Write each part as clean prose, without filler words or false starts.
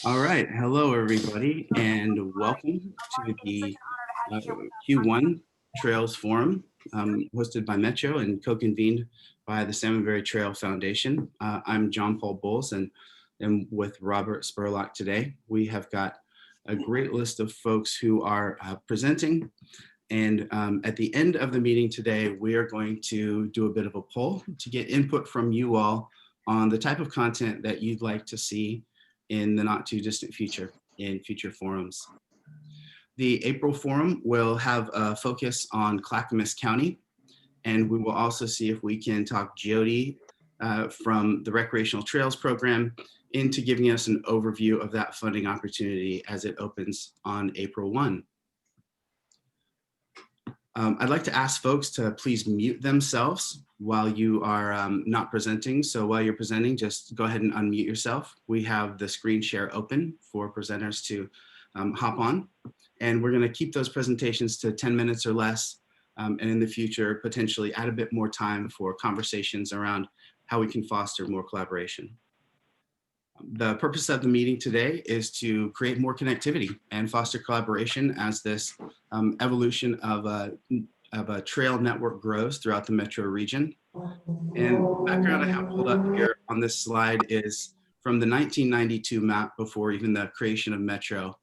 All right, hello everybody, and welcome to the Q1 Trails Forum, hosted by Metro and co-convened by the Salmonberry Trail Foundation. I'm John Paul Bowles, and I'm with Robert Spurlock today. We have got a great list of folks who are presenting, and at the end of the meeting today, we are going to do a bit of a poll to get input from you all on the type of content that you'd like to see in the not too distant future in future forums. The April forum will have a focus on Clackamas County, and we will also see if we can talk Jody from the Recreational Trails Program into giving us an overview of that funding opportunity as it opens on April 1. I'd like to ask folks to please mute themselves while you are not presenting. So while you're presenting, just go ahead and unmute yourself. We have the screen share open for presenters to hop on. And we're gonna keep those presentations to 10 minutes or less. And in the future, potentially add a bit more time for conversations around how we can foster more collaboration. The purpose of the meeting today is to create more connectivity and foster collaboration as this evolution of a trail network grows throughout the metro region. And the background I have pulled up here on this slide is from the 1992 map before even the creation of Metro.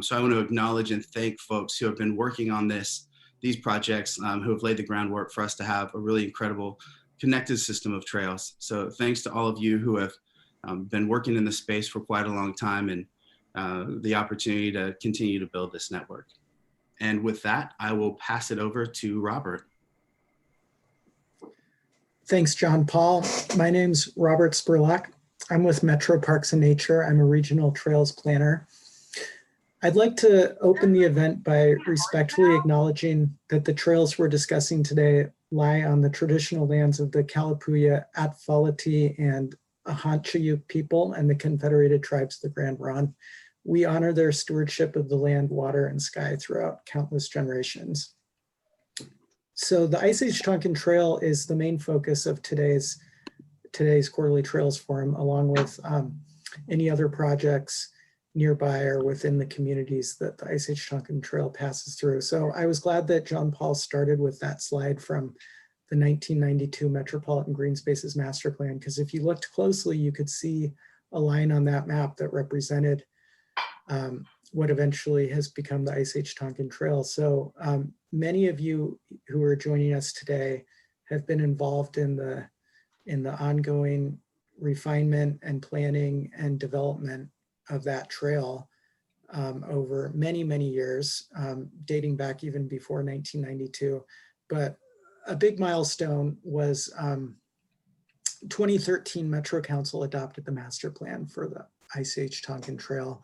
So I want to acknowledge and thank folks who have been working on these projects, who have laid the groundwork for us to have a really incredible connected system of trails. So thanks to all of you who have been working in the space for quite a long time, and the opportunity to continue to build this network. And with that, I will pass it over to Robert. Thanks, John Paul. My name's Robert Spurlock. I'm with Metro Parks and Nature. I'm a regional trails planner. I'd like to open the event by respectfully acknowledging that the trails we're discussing today lie on the traditional lands of the Kalapuya, Atfalati, and Ahantchayuk people and the Confederated Tribes of the Grand Ronde. We honor their stewardship of the land, water, and sky throughout countless generations. So the Ice Age Tonquin Trail is the main focus of today's Quarterly Trails Forum, along with any other projects nearby or within the communities that the Ice Age Tonquin Trail passes through. So I was glad that John Paul started with that slide from the 1992 Metropolitan Green Spaces Master Plan, because if you looked closely, you could see a line on that map that represented what eventually has become the Ice Age Tonquin Trail. So many of you who are joining us today have been involved in the ongoing refinement and planning and development of that trail over many, many years, dating back even before 1992. But a big milestone was 2013 Metro Council adopted the master plan for the Ice Age Tonquin Trail,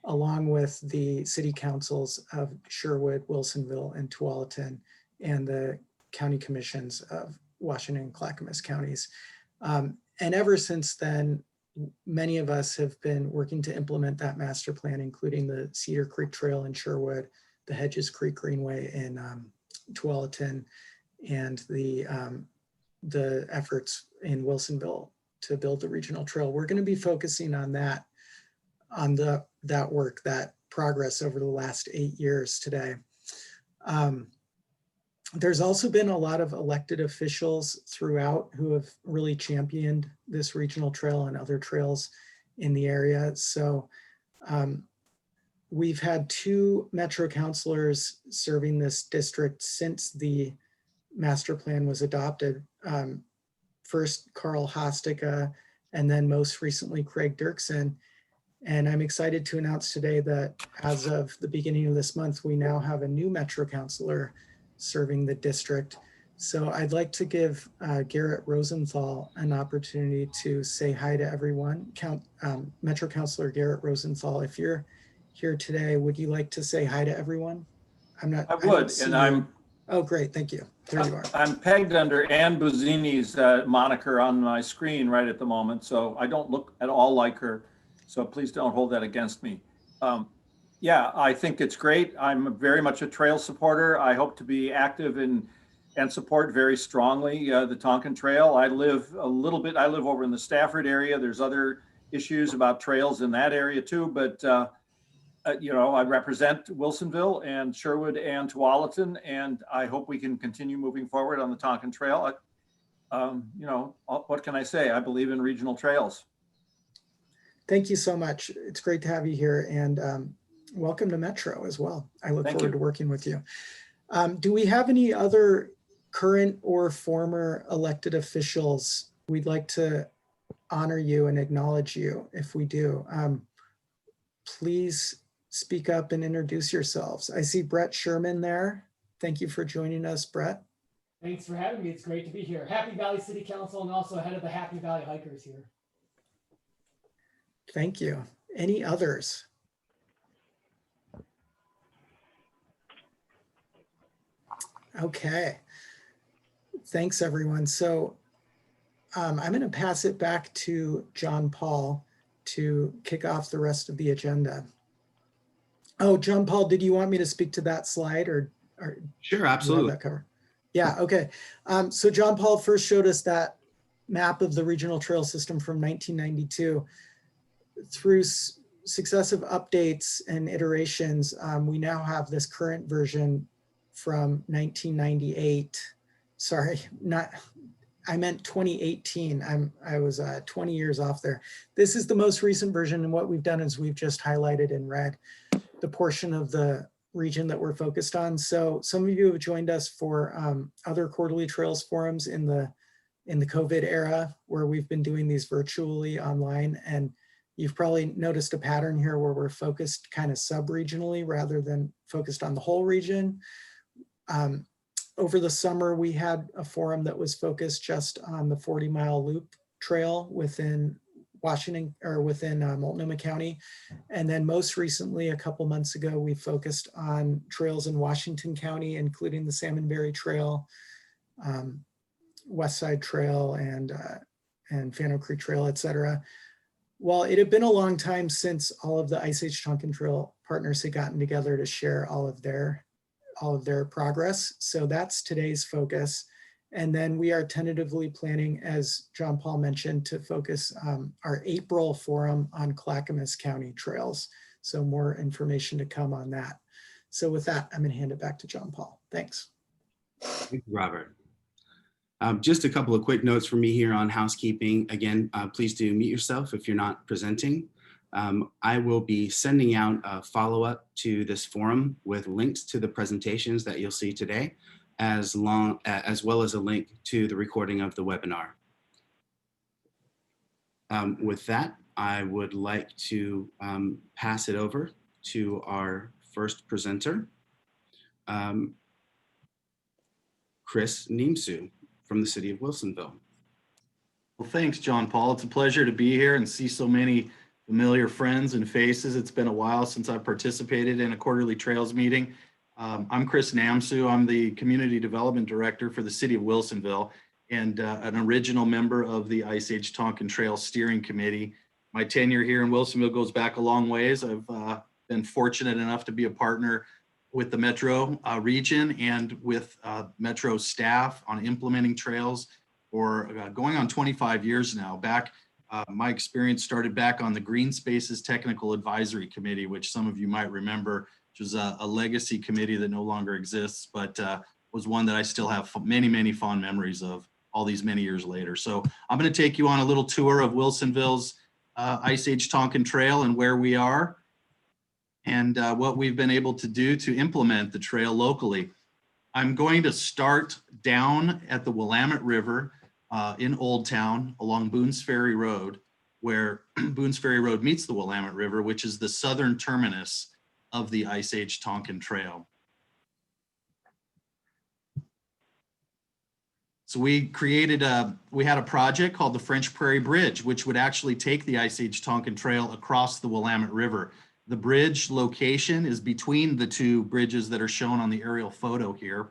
along with the city councils of Sherwood, Wilsonville, and Tualatin, and the county commissions of Washington and Clackamas counties. And ever since then, many of us have been working to implement that master plan, including the Cedar Creek Trail in Sherwood, the Hedges Creek Greenway in Tualatin, and the efforts in Wilsonville to build the regional trail. We're going to be focusing on that, that work, that progress over the last 8 years today. There's also been a lot of elected officials throughout who have really championed this regional trail and other trails in the area. So we've had 2 Metro councilors serving this district since the master plan was adopted. First Carl Hostica, and then most recently Craig Dirksen. And I'm excited to announce today that as of the beginning of this month, we now have a new Metro councilor serving the district. So I'd like to give Garrett Rosenthal an opportunity to say hi to everyone. Metro Councilor Garrett Rosenthal, if you're here today, would you like to say hi to everyone? I would, and I'm. Oh, great, thank you. There you are. I'm pegged under Ann Buzzini's moniker on my screen right at the moment, so I don't look at all like her. So please don't hold that against me. Yeah, I think it's great. I'm very much a trail supporter. I hope to be active and support very strongly the Tonquin Trail. I live over in the Stafford area. There's other issues about trails in that area too, but I represent Wilsonville and Sherwood and Tualatin, and I hope we can continue moving forward on the Tonquin Trail. What can I say? I believe in regional trails. Thank you so much. It's great to have you here, and welcome to Metro as well. I look Thank forward you. to working with you. Do we have any other current or former elected officials? We'd like to honor you and acknowledge you if we do. Please speak up and introduce yourselves. I see Brett Sherman there. Thank you for joining us, Brett. Thanks for having me. It's great to be here. Happy Valley City Council and also head of the Happy Valley Hikers here. Thank you. Any others? Okay. Thanks, everyone. So I'm going to pass it back to John Paul to kick off the rest of the agenda. Oh, John Paul, did you want me to speak to that slide or Sure, absolutely. that cover? Yeah, okay. So John Paul first showed us that map of the regional trail system from 1992. Through successive updates and iterations, we now have this current version from 1998. Sorry, I meant 2018. I was 20 years off there. This is the most recent version, and what we've done is we've just highlighted in red the portion of the region that we're focused on. So some of you have joined us for other quarterly trails forums in the COVID era, where we've been doing these virtually online, and you've probably noticed a pattern here where we're focused kind of sub-regionally rather than focused on the whole region. Over the summer, we had a forum that was focused just on the 40-mile loop trail within Washington, or within Multnomah County. And then most recently, a couple months ago, we focused on trails in Washington County, including the Salmonberry Trail, West Side Trail, and Fano Creek Trail, et cetera. Well, it had been a long time since all of the Ice Age Tonquin Trail partners had gotten together to share all of their progress. So that's today's focus. And then we are tentatively planning, as John Paul mentioned, to focus our April forum on Clackamas County trails. So more information to come on that. So with that, I'm gonna hand it back to John Paul. Thanks. Thank you, Robert. Just a couple of quick notes from me here on housekeeping. Again, please do mute yourself if you're not presenting. I will be sending out a follow-up to this forum with links to the presentations that you'll see today, as well as a link to the recording of the webinar. With that, I would like to pass it over to our first presenter, Chris Neamsu from the city of Wilsonville. Well, thanks, John Paul. It's a pleasure to be here and see so many familiar friends and faces. It's been a while since I've participated in a quarterly trails meeting. I'm Chris Neamsu. I'm the Community Development Director for the City of Wilsonville and an original member of the Ice Age Tonquin Trail Steering Committee. My tenure here in Wilsonville goes back a long ways. I've been fortunate enough to be a partner with the Metro region and with Metro staff on implementing trails for going on 25 years now. My experience started back on the Green Spaces Technical Advisory Committee, which some of you might remember, which was a legacy committee that no longer exists, but was one that I still have many, many fond memories of all these many years later. So I'm going to take you on a little tour of Wilsonville's Ice Age Tonquin Trail and where we are and what we've been able to do to implement the trail locally. I'm going to start down at the Willamette River in Old Town along Boone's Ferry Road, where Boone's Ferry Road meets the Willamette River, which is the southern terminus of the Ice Age Tonquin Trail. So we had a project called the French Prairie Bridge, which would actually take the Ice Age Tonquin Trail across the Willamette River. The bridge location is between the two bridges that are shown on the aerial photo here.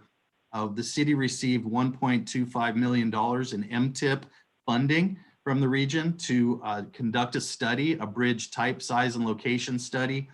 The city received $1.25 million in MTIP funding from the region to conduct a study, a bridge type, size, and location study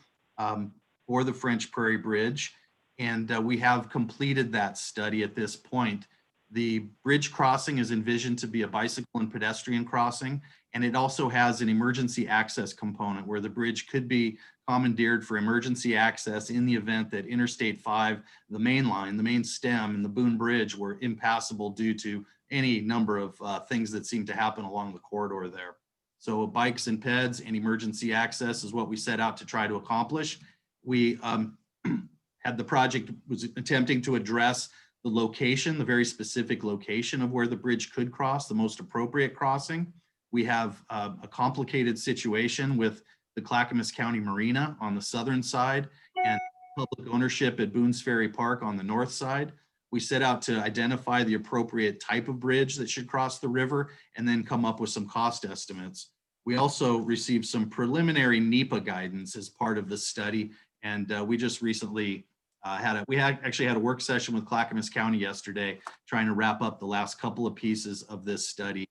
for the French Prairie Bridge. And we have completed that study at this point. The bridge crossing is envisioned to be a bicycle and pedestrian crossing, and it also has an emergency access component where the bridge could be commandeered for emergency access in the event that Interstate 5, the main line, the main stem, and the Boone Bridge were impassable due to any number of things that seem to happen along the corridor there. So bikes and peds and emergency access is what we set out to try to accomplish. We had the project was attempting to address the location, the very specific location of where the bridge could cross, the most appropriate crossing. We have a complicated situation with the Clackamas County Marina on the southern side and public ownership at Boone's Ferry Park on the north side. We set out to identify the appropriate type of bridge that should cross the river and then come up with some cost estimates. We also received some preliminary NEPA guidance as part of the study. And we just recently actually had a work session with Clackamas County yesterday, trying to wrap up the last couple of pieces of this study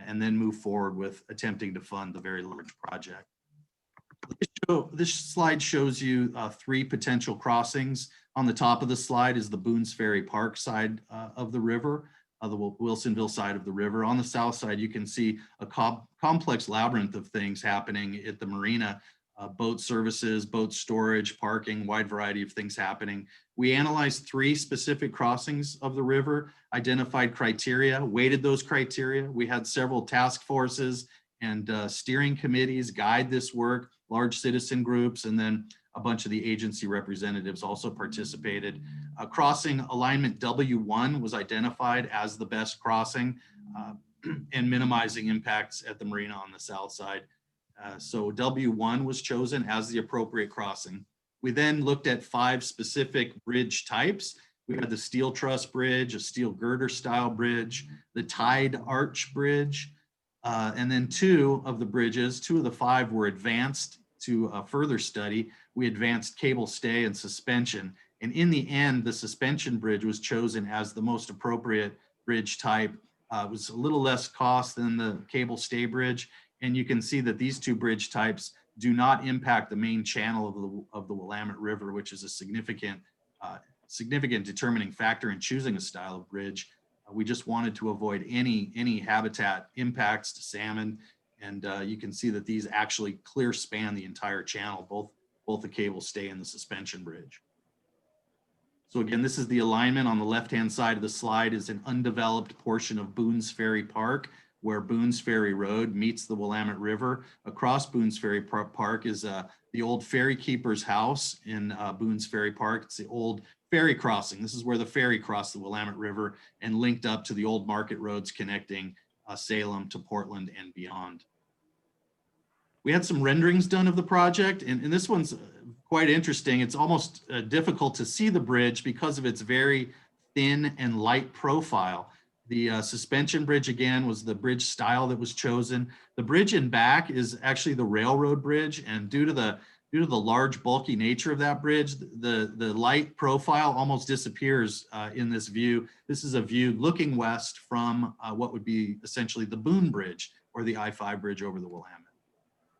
and then move forward with attempting to fund the very large project. This slide shows you 3 potential crossings. On the top of the slide is the Boone's Ferry Park side of the river, the Wilsonville side of the river. On the south side, you can see a complex labyrinth of things happening at the marina. Boat services, boat storage, parking, wide variety of things happening. We analyzed 3 specific crossings of the river, identified criteria, weighted those criteria. We had several task forces and steering committees guide this work, large citizen groups, and then a bunch of the agency representatives also participated. Crossing alignment W1 was identified as the best crossing and minimizing impacts at the marina on the south side. So W1 was chosen as the appropriate crossing. We then looked at 5 specific bridge types. We had the steel truss bridge, a steel girder style bridge, the tide arch bridge, and then 2 of the bridges, 2 of the 5 were advanced to further study. We advanced cable stay and suspension. And in the end, the suspension bridge was chosen as the most appropriate bridge type. It was a little less cost than the cable stay bridge. And you can see that these 2 bridge types do not impact the main channel of the Willamette River, which is a significant determining factor in choosing a style of bridge. We just wanted to avoid any habitat impacts to salmon. And you can see that these actually clear span the entire channel, both the cable stay and the suspension bridge. So again, this is the alignment. On the left-hand side of the slide is an undeveloped portion of Boone's Ferry Park, where Boone's Ferry Road meets the Willamette River. Across Boone's Ferry Park is the old ferry keeper's house in Boone's Ferry Park. It's the old ferry crossing. This is where the ferry crossed the Willamette River and linked up to the old market roads connecting Salem to Portland and beyond. We had some renderings done of the project, and this one's quite interesting. It's almost difficult to see the bridge because of its very thin and light profile. The suspension bridge, again, was the bridge style that was chosen. The bridge in back is actually the railroad bridge, and due to the large bulky nature of that bridge, the light profile almost disappears in this view. This is a view looking west from what would be essentially the Boone Bridge or the I-5 bridge over the Willamette.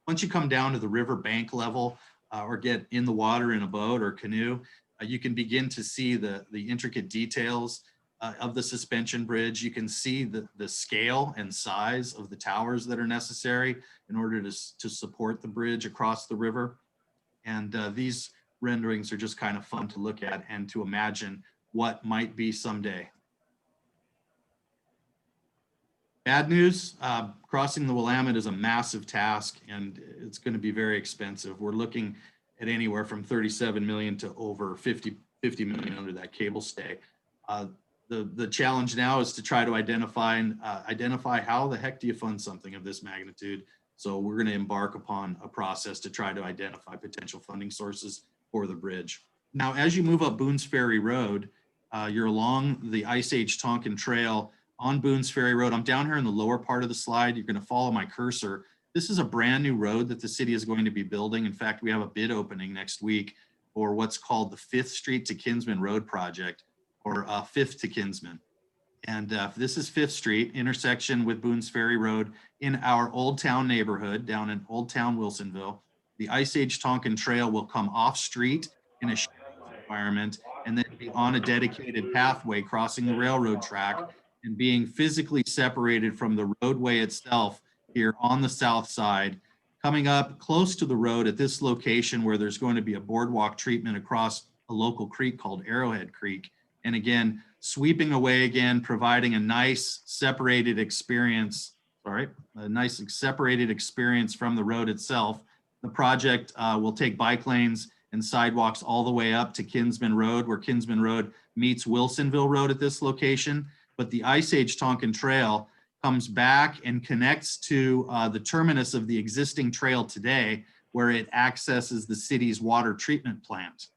Once you come down to the river bank level or get in the water in a boat or canoe, you can begin to see the intricate details of the suspension bridge. You can see the scale and size of the towers that are necessary in order to support the bridge across the river. And these renderings are just kind of fun to look at and to imagine what might be someday. Bad news, crossing the Willamette is a massive task and it's going to be very expensive. We're looking at anywhere from 37 million to over 50 million under that cable stay. The challenge now is to try to identify how the heck do you fund something of this magnitude. So we're going to embark upon a process to try to identify potential funding sources for the bridge. Now, as you move up Boone's Ferry Road, you're along the Ice Age Tonquin Trail on Boone's Ferry Road. I'm down here in the lower part of the slide. You're going to follow my cursor. This is a brand new road that the city is going to be building. In fact, we have a bid opening next week for what's called the 5th Street to Kinsman Road Project, or 5th to Kinsman. And this is 5th Street, intersection with Boone's Ferry Road in our Old Town neighborhood down in Old Town Wilsonville. The Ice Age Tonquin Trail will come off street in a environment, and then be on a dedicated pathway crossing the railroad track and being physically separated from the roadway itself here on the south side, coming up close to the road at this location where there's going to be a boardwalk treatment across a local creek called Arrowhead Creek. And again, sweeping away again, providing a nice separated experience, separated experience from the road itself. The project will take bike lanes and sidewalks all the way up to Kinsman Road, where Kinsman Road meets Wilsonville Road at this location. But the Ice Age Tonquin Trail comes back and connects to the terminus of the existing trail today, where it accesses the city's water treatment plant.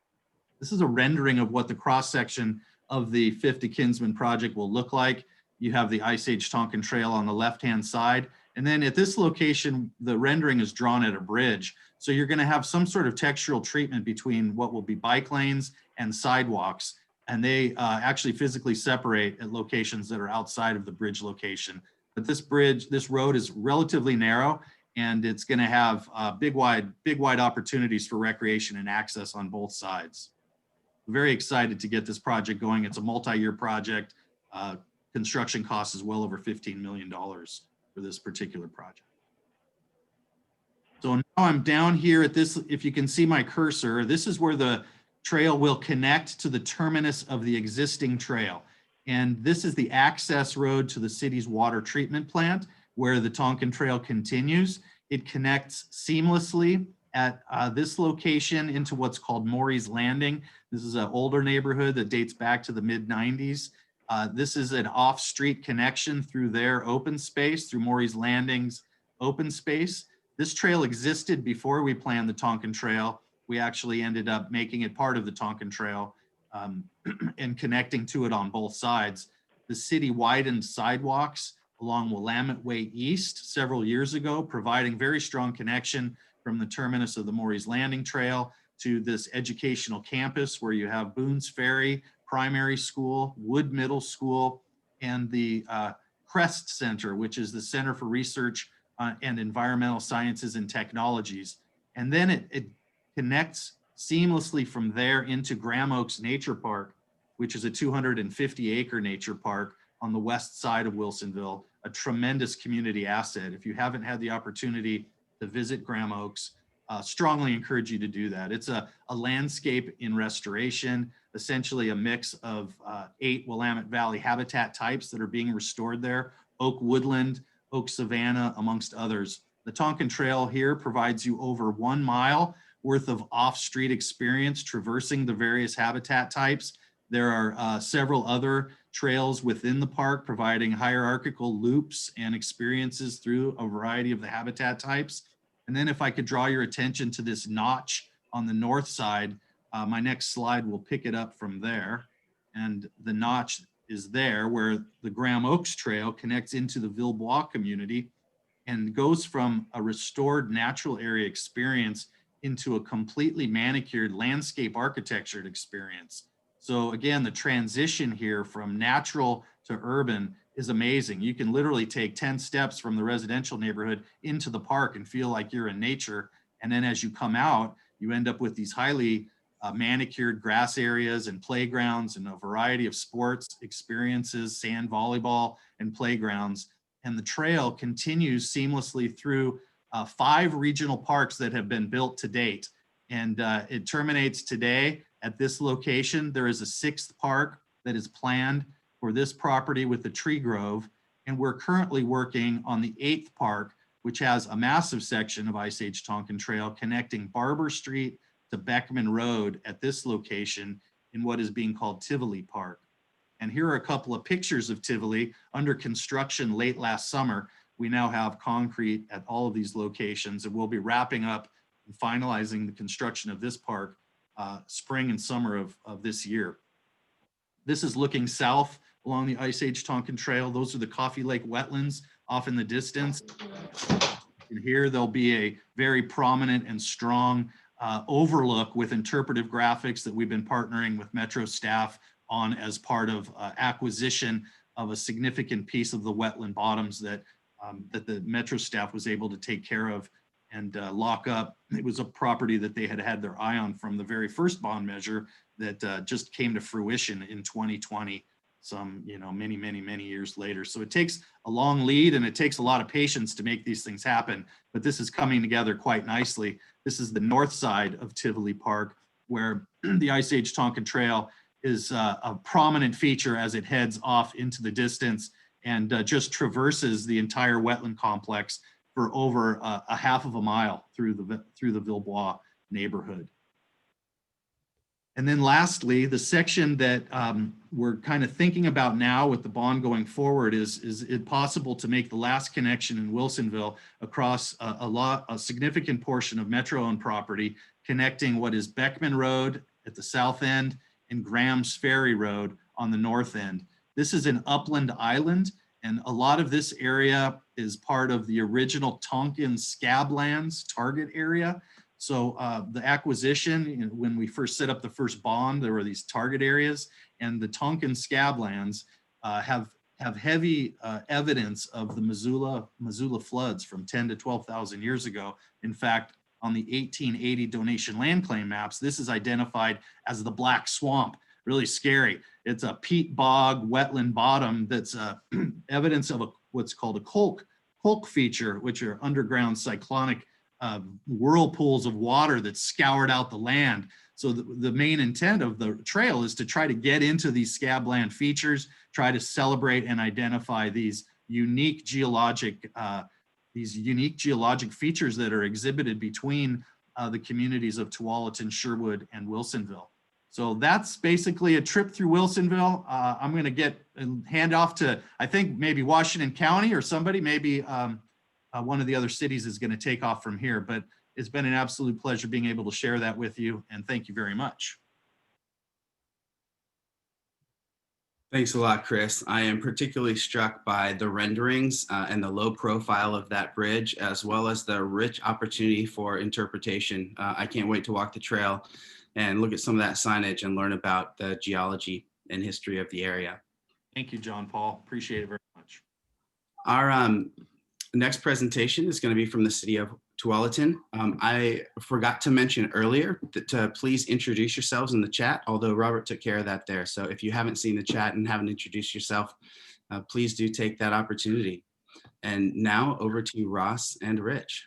This is a rendering of what the cross-section of the 50 Kinsman project will look like. You have the Ice Age Tonquin Trail on the left-hand side. And then at this location, the rendering is drawn at a bridge. So you're gonna have some sort of textural treatment between what will be bike lanes and sidewalks. And they actually physically separate at locations that are outside of the bridge location. But this road is relatively narrow, and it's gonna have big wide opportunities for recreation and access on both sides. Very excited to get this project going. It's a multi-year project. Construction cost is well over $15 million for this particular project. So now I'm down here at this, if you can see my cursor, this is where the trail will connect to the terminus of the existing trail. And this is the access road to the city's water treatment plant, where the Tonquin Trail continues. It connects seamlessly at this location into what's called Maury's Landing. This is an older neighborhood that dates back to the mid-90s. This is an off-street connection through their open space, through Maury's Landing's open space. This trail existed before we planned the Tonquin Trail. We actually ended up making it part of the Tonquin Trail and connecting to it on both sides. The city widened sidewalks along Willamette Way East several years ago, providing very strong connection from the terminus of the Maury's Landing Trail to this educational campus where you have Boone's Ferry Primary School, Wood Middle School, and the CREST Center, which is the Center for Research and Environmental Sciences and Technologies. And then it connects seamlessly from there into Graham Oaks Nature Park, which is a 250-acre nature park on the west side of Wilsonville, a tremendous community asset. If you haven't had the opportunity to visit Graham Oaks, strongly encourage you to do that. It's a landscape in restoration, essentially a mix of 8 Willamette Valley habitat types that are being restored there: oak woodland, oak savanna, amongst others. The Tonquin Trail here provides you over 1 mile worth of off-street experience traversing the various habitat types. There are several other trails within the park providing hierarchical loops and experiences through a variety of the habitat types. And then if I could draw your attention to this notch on the north side, my next slide will pick it up from there. And the notch is there where the Graham Oaks Trail connects into the Villebois community and goes from a restored natural area experience into a completely manicured landscape architectured experience. So again, the transition here from natural to urban is amazing. You can literally take 10 steps from the residential neighborhood into the park and feel like you're in nature. And then as you come out, you end up with these highly manicured grass areas and playgrounds and a variety of sports experiences, sand volleyball and playgrounds. And the trail continues seamlessly through 5 regional parks that have been built to date. And it terminates today at this location. There is a 6th park that is planned for this property with the tree grove. And we're currently working on the 8th park, which has a massive section of Ice Age Tonquin Trail connecting Barber Street to Beckman Road at this location in what is being called Tivoli Park. And here are a couple of pictures of Tivoli under construction late last summer. We now have concrete at all of these locations, and we'll be wrapping up and finalizing the construction of this park spring and summer of this year. This is looking south along the Ice Age Tonquin Trail. Those are the Coffee Lake Wetlands off in the distance. And here there'll be a very prominent and strong overlook with interpretive graphics that we've been partnering with Metro staff on as part of acquisition of a significant piece of the wetland bottoms that that the Metro staff was able to take care of and lock up. It was a property that they had their eye on from the very first bond measure that just came to fruition in 2020, some, many years later. So it takes a long lead and it takes a lot of patience to make these things happen, but this is coming together quite nicely. This is the north side of Tivoli Park, where the Ice Age Tonquin Trail is a prominent feature as it heads off into the distance and just traverses the entire wetland complex for over a half of a mile through the Villebois neighborhood. And then lastly, the section that we're kind of thinking about now with the bond going forward is it possible to make the last connection in Wilsonville across a significant portion of Metro-owned property, connecting what is Beckman Road at the south end and Graham's Ferry Road on the north end. This is an upland island, and a lot of this area is part of the original Tonquin Scablands target area. So the acquisition, when we first set up the first bond, there were these target areas, and the Tonquin Scablands have heavy evidence of the Missoula floods from 10 to 12,000 years ago. In fact, on the 1880 donation land claim maps, this is identified as the Black Swamp. Really scary. It's a peat bog wetland bottom that's evidence of what's called a colk feature, which are underground cyclonic whirlpools of water that scoured out the land. So the main intent of the trail is to try to get into these scabland features, try to celebrate and identify these unique geologic features that are exhibited between the communities of Tualatin, Sherwood, and Wilsonville. So that's basically a trip through Wilsonville. I'm going to hand off to, I think, maybe Washington County or somebody, maybe one of the other cities is going to take off from here. But it's been an absolute pleasure being able to share that with you, and thank you very much. Thanks a lot, Chris. I am particularly struck by the renderings and the low profile of that bridge, as well as the rich opportunity for interpretation. I can't wait to walk the trail and look at some of that signage and learn about the geology and history of the area. Thank you, John Paul. Appreciate it very much. Our next presentation is going to be from the city of Tualatin. I forgot to mention earlier that to please introduce yourselves in the chat, although Robert took care of that there. So if you haven't seen the chat and haven't introduced yourself, please do take that opportunity. And now over to Ross and Rich.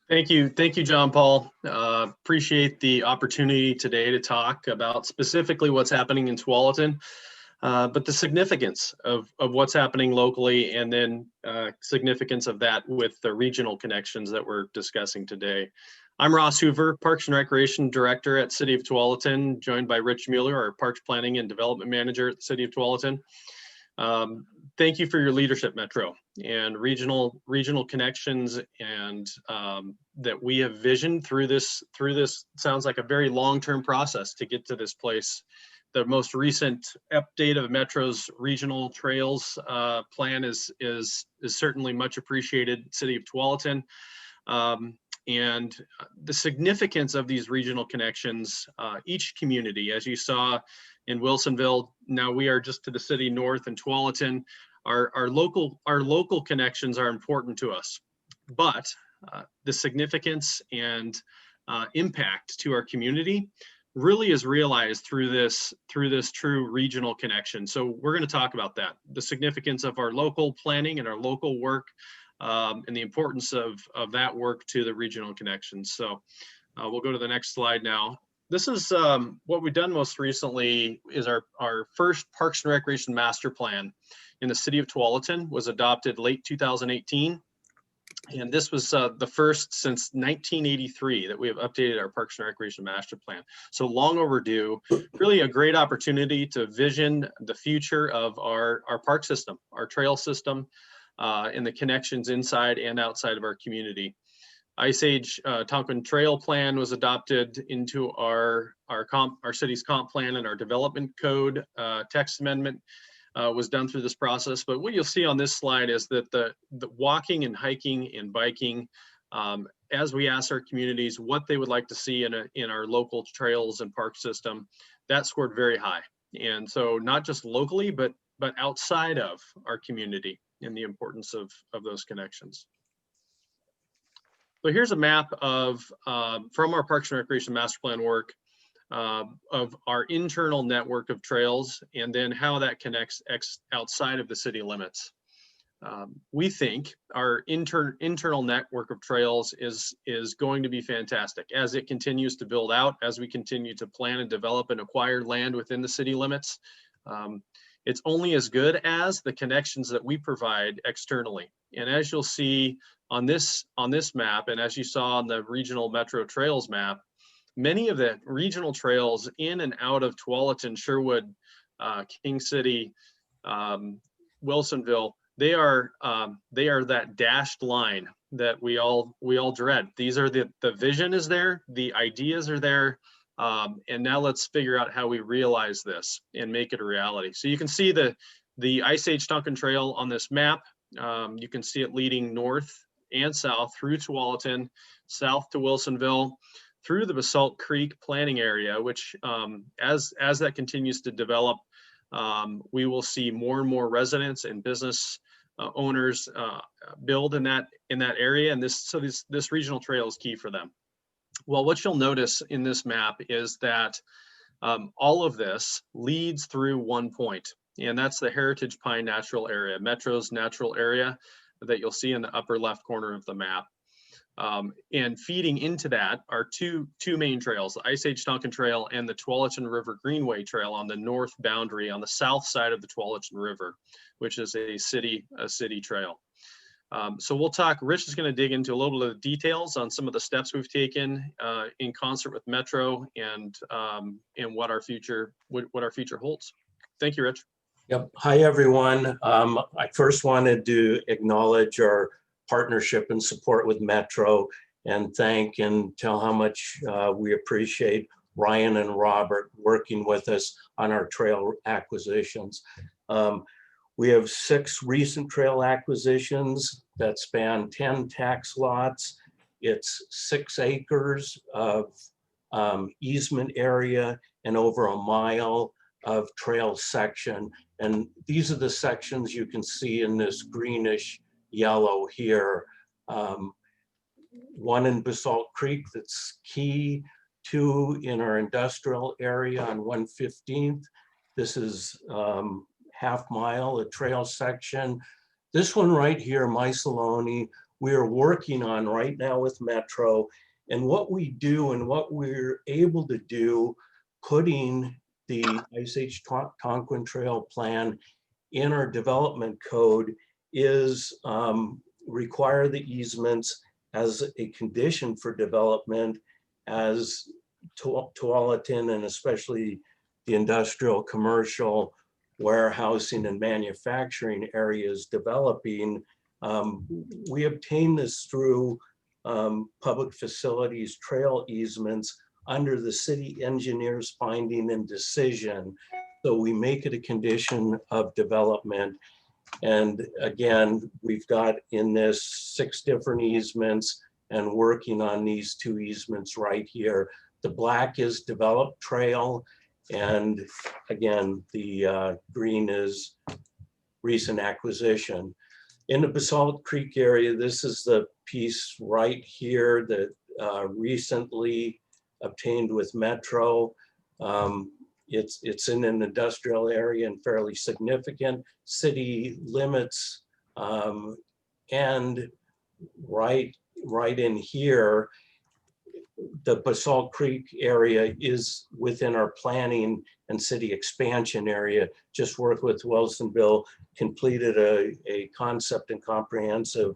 Thank you, John Paul. Appreciate the opportunity today to talk about specifically what's happening in Tualatin, but the significance of what's happening locally, and then significance of that with the regional connections that we're discussing today. I'm Ross Hoover, Parks and Recreation Director at City of Tualatin, joined by Rich Mueller, our Parks Planning and Development Manager at the City of Tualatin. Thank you for your leadership, Metro, and regional connections, and that we have visioned through this sounds like a very long-term process to get to this place. The most recent update of Metro's regional trails plan is certainly much appreciated, City of Tualatin. And the significance of these regional connections, each community, as you saw in Wilsonville, now we are just to the city north in Tualatin. Our local connections are important to us, but the significance and impact to our community really is realized through this true regional connection. So we're going to talk about that, the significance of our local planning and our local work, and the importance of that work to the regional connections. So we'll go to the next slide now. This is what we've done most recently is our first Parks and Recreation Master Plan in the city of Tualatin was adopted late 2018. And this was the first since 1983 that we have updated our Parks and Recreation Master Plan. So long overdue, really a great opportunity to vision the future of our park system, our trail system, and the connections inside and outside of our community. Ice Age Tonquin Trail Plan was adopted into our city's comp plan, and our development code text amendment was done through this process. But what you'll see on this slide is that the walking and hiking and biking, as we ask our communities what they would like to see in our local trails and park system, that scored very high. And so not just locally, but outside of our community, and the importance of those connections. So here's a map of from our Parks and Recreation Master Plan work of our internal network of trails, and then how that connects outside of the city limits. We think our internal network of trails is going to be fantastic as it continues to build out, as we continue to plan and develop and acquire land within the city limits. It's only as good as the connections that we provide externally. And as you'll see on this map, and as you saw on the regional metro trails map, many of the regional trails in and out of Tualatin, Sherwood, King City, Wilsonville, they are that dashed line that we all dread. These are the vision is there, the ideas are there, and now let's figure out how we realize this and make it a reality. So you can see the Ice Age Tonquin Trail on this map. You can see it leading north and south through Tualatin, south to Wilsonville, through the Basalt Creek planning area, which as that continues to develop, we will see more and more residents and business owners build in that area, and this regional trail is key for them. Well, what you'll notice in this map is that all of this leads through one point, and that's the Heritage Pine Natural Area, Metro's natural area that you'll see in the upper left corner of the map. And feeding into that are two main trails, the Ice Age Tonquin Trail and the Tualatin River Greenway Trail on the north boundary on the south side of the Tualatin River, which is a city trail. So we'll talk, Rich is going to dig into a little bit of details on some of the steps we've taken in concert with Metro and what our future holds. Thank you, Rich. Yep. Hi, everyone. I first wanted to acknowledge our partnership and support with Metro and thank and tell how much we appreciate Ryan and Robert working with us on our trail acquisitions. We have 6 recent trail acquisitions that span 10 tax lots. It's 6 acres of easement area and over a mile of trail section. And these are the sections you can see in this greenish yellow here. One in Basalt Creek that's key, 2 in our industrial area on 115th. This is half mile, a trail section. This one right here, Mycelone, we are working on right now with Metro. And what we do and what we're able to do, putting the Ice Age Tonquin Trail plan in our development code is require the easements as a condition for development as Tualatin and especially the industrial, commercial, warehousing and manufacturing areas developing. We obtain this through public facilities trail easements under the city engineer's finding and decision. So we make it a condition of development. And again, we've got in this 6 different easements and working on these 2 easements right here. The black is developed trail. And again, the green is recent acquisition. In the Basalt Creek area, this is the piece right here that recently obtained with Metro. It's in an industrial area and fairly significant city limits. And right in here, the Basalt Creek area is within our planning and city expansion area. Just worked with Wilsonville, completed a concept and comprehensive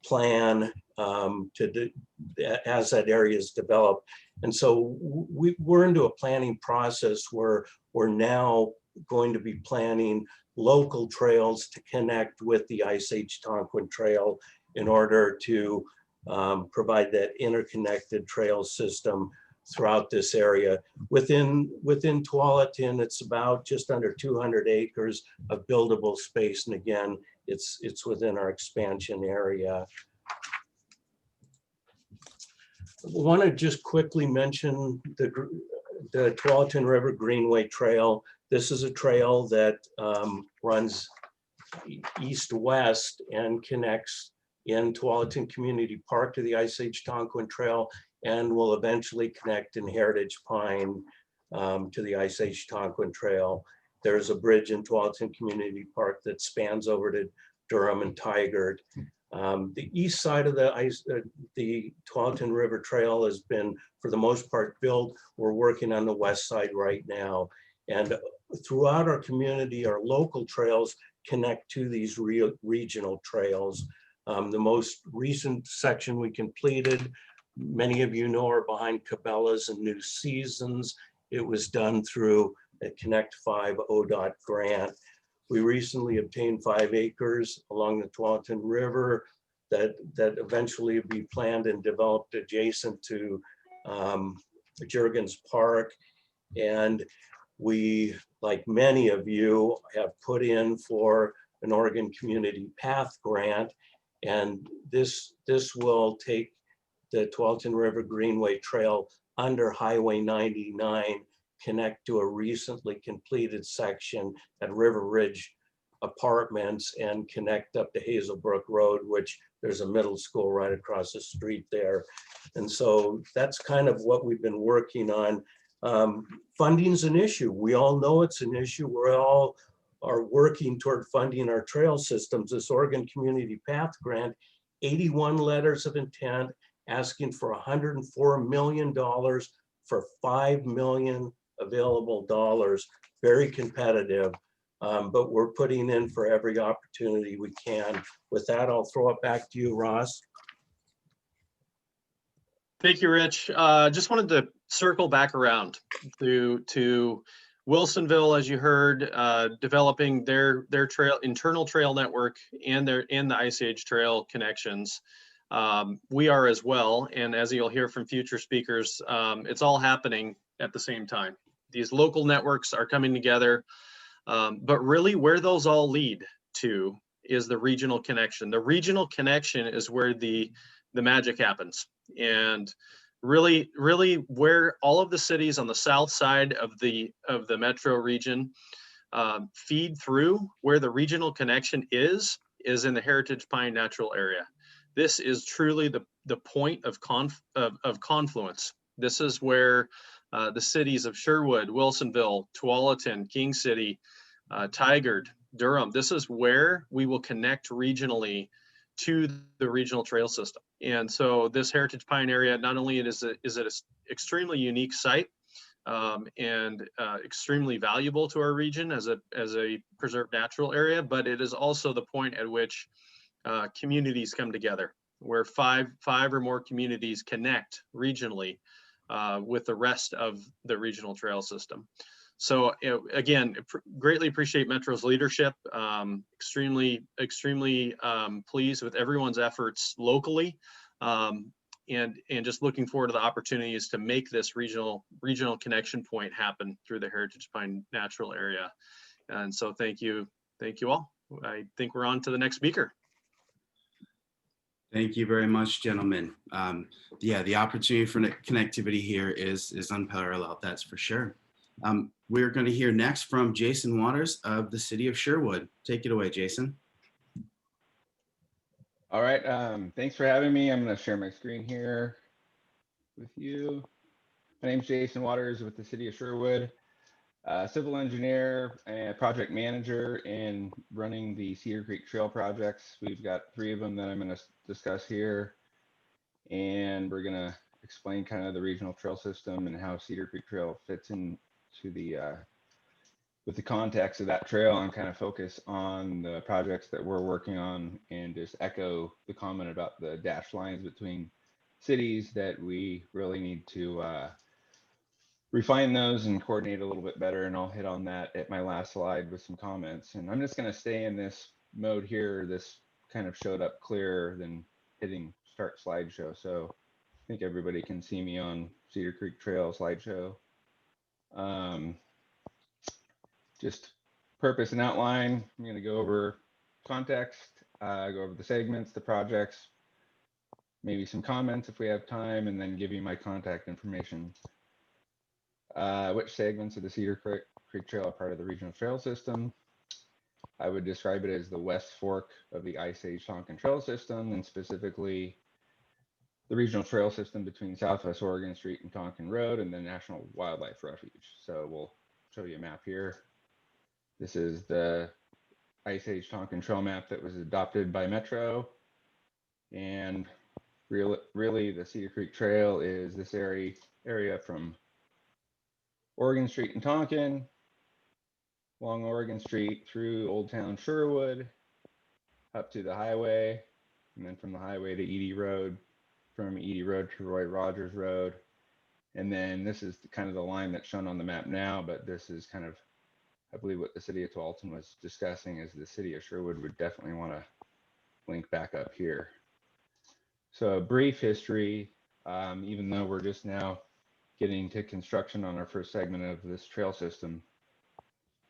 plan as that area is developed. And so we're into a planning process where we're now going to be planning local trails to connect with the Ice Age Tonquin Trail in order to provide that interconnected trail system throughout this area. Within Tualatin, it's about just under 200 acres of buildable space. And again, it's within our expansion area. I want to just quickly mention the Tualatin River Greenway Trail. This is a trail that runs east-west and connects in Tualatin Community Park to the Ice Age Tonquin Trail, and will eventually connect in Heritage Pine to the Ice Age Tonquin Trail. There's a bridge in Tualatin Community Park that spans over to Durham and Tigard. The east side of the Tualatin River Trail has been, for the most part, built. We're working on the west side right now. And throughout our community, our local trails connect to these regional trails. The most recent section we completed, many of you know, are behind Cabela's and New Seasons. It was done through a Connect 5 ODOT grant. We recently obtained 5 acres along the Tualatin River that eventually will be planned and developed adjacent to Juergens Park. And we, like many of you, have put in for an Oregon Community Path grant. And this will take the Tualatin River Greenway Trail under Highway 99, connect to a recently completed section at River Ridge Apartments, and connect up to Hazelbrook Road, which there's a middle school right across the street there. And so that's kind of what we've been working on. Funding's an issue. We all know it's an issue. We're all are working toward funding our trail systems. This Oregon Community Path grant, 81 letters of intent, asking for $104 million for 5 million available dollars. Very competitive, but we're putting in for every opportunity we can. With that, I'll throw it back to you, Ross. Thank you, Rich. Just wanted to circle back around to Wilsonville, as you heard, developing their trail, internal trail network, and the Ice Age Trail connections. We are as well, and as you'll hear from future speakers, it's all happening at the same time. These local networks are coming together, but really where those all lead to is the regional connection. The regional connection is where the magic happens, and really where all of the cities on the south side of the metro region feed through, where the regional connection is in the Heritage Pine Natural Area. This is truly the point of confluence. This is where the cities of Sherwood, Wilsonville, Tualatin, King City, Tigard, Durham, this is where we will connect regionally to the regional trail system. And so this Heritage Pine area, not only is it an extremely unique site and extremely valuable to our region as a preserved natural area, but it is also the point at which communities come together, where five or more communities connect regionally with the rest of the regional trail system. So again, greatly appreciate Metro's leadership. Extremely pleased with everyone's efforts locally, and just looking forward to the opportunities to make this regional connection point happen through the Heritage Pine Natural Area. And so thank you all. I think we're on to the next speaker. Thank you very much, gentlemen. Yeah, the opportunity for connectivity here is unparalleled, that's for sure. We're going to hear next from Jason Waters of the city of Sherwood. Take it away, Jason. All right, thanks for having me. I'm going to share my screen here with you. My name's Jason Waters with the city of Sherwood, civil engineer and project manager in running the Cedar Creek Trail projects. We've got 3 of them that I'm going to discuss here, and we're going to explain kind of the regional trail system and how Cedar Creek Trail fits into the with the context of that trail, and kind of focus on the projects that we're working on, and just echo the comment about the dashed lines between cities that we really need to refine those and coordinate a little bit better. And I'll hit on that at my last slide with some comments. And I'm just going to stay in this mode here. This kind of showed up clearer than hitting start slideshow. So I think everybody can see me on Cedar Creek Trail slideshow. Just purpose and outline. I'm going to go over context, go over the segments, the projects, maybe some comments if we have time, and then give you my contact information. Which segments of the Cedar Creek Trail are part of the regional trail system? I would describe it as the west fork of the Ice Age Tonquin Trail System, and specifically the regional trail system between Southwest Oregon Street and Tonquin Road and the National Wildlife Refuge. So we'll show you a map here. This is the Ice Age Tonquin Trail map that was adopted by Metro. And really the Cedar Creek Trail is this area from Oregon Street and Tonquin, along Oregon Street through Old Town Sherwood, up to the highway, and then from the highway to Edie Road, from Edie Road to Roy Rogers Road. And then this is kind of the line that's shown on the map now, but this is kind of, I believe what the city of Tualatin was discussing is the city of Sherwood would definitely want to link back up here. So a brief history, even though we're just now getting to construction on our first segment of this trail system,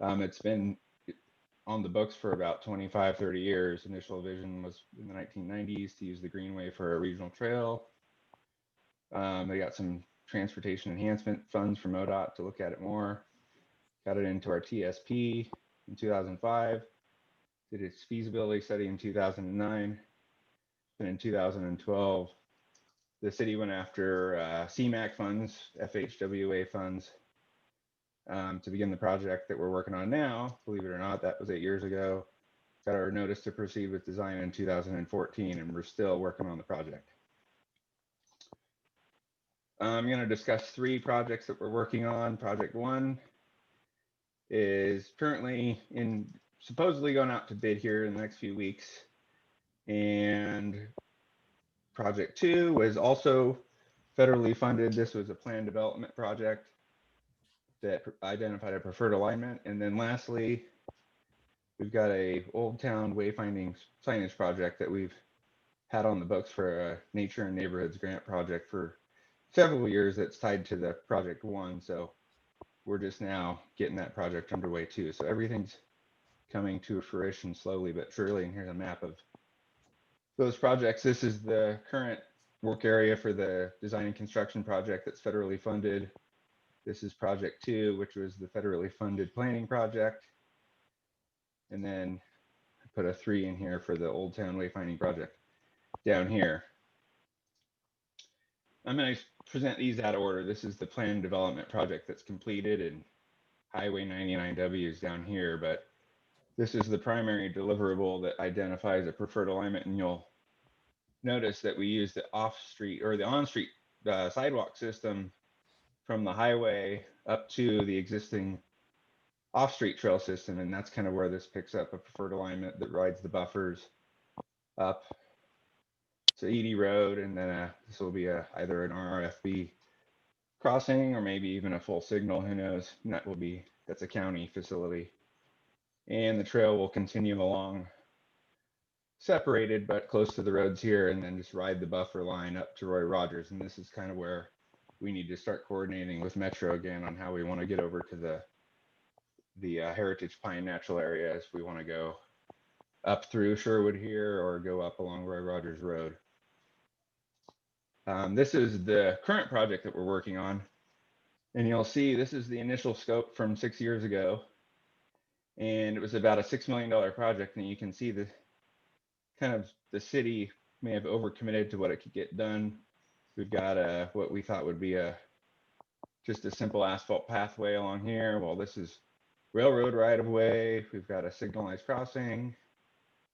it's been on the books for about 25, 30 years. Initial vision was in the 1990s to use the Greenway for a regional trail. They got some transportation enhancement funds from ODOT to look at it more. Got it into our TSP in 2005. Did its feasibility study in 2009. And in 2012, the city went after CMAQ funds, FHWA funds, to begin the project that we're working on now. Believe it or not, that was 8 years ago. Got our notice to proceed with design in 2014, and we're still working on the project. I'm going to discuss 3 projects that we're working on. Project 1 is currently supposedly going out to bid here in the next few weeks. And project 2 was also federally funded. This was a planned development project that identified a preferred alignment. And then lastly, we've got a Old Town wayfinding signage project that we've had on the books for a Nature and Neighborhoods grant project for several years that's tied to the project 1. So we're just now getting that project underway too. So everything's coming to fruition slowly but surely. And here's a map of those projects. This is the current work area for the design and construction project that's federally funded. This is project 2, which was the federally funded planning project. And then I put a 3 in here for the Old Town wayfinding project down here. I'm going to present these out of order. This is the planned development project that's completed, and Highway 99W is down here, but this is the primary deliverable that identifies a preferred alignment, and you'll notice that we use the off-street or the on-street sidewalk system from the highway up to the existing off-street trail system, and that's kind of where this picks up a preferred alignment that rides the buffers up to Edie Road, and then this will be either an RFB crossing or maybe even a full signal, who knows. And that's a county facility. And the trail will continue along separated but close to the roads here, and then just ride the buffer line up to Roy Rogers. And this is kind of where we need to start coordinating with Metro again on how we want to get over to the Heritage Pine Natural Area, if we want to go up through Sherwood here or go up along Roy Rogers Road. This is the current project that we're working on. And you'll see this is the initial scope from 6 years ago. And it was about a $6 million project. And you can see the kind of the city may have overcommitted to what it could get done. We've got what we thought would be just a simple asphalt pathway along here. Well, this is railroad right of way. We've got a signalized crossing.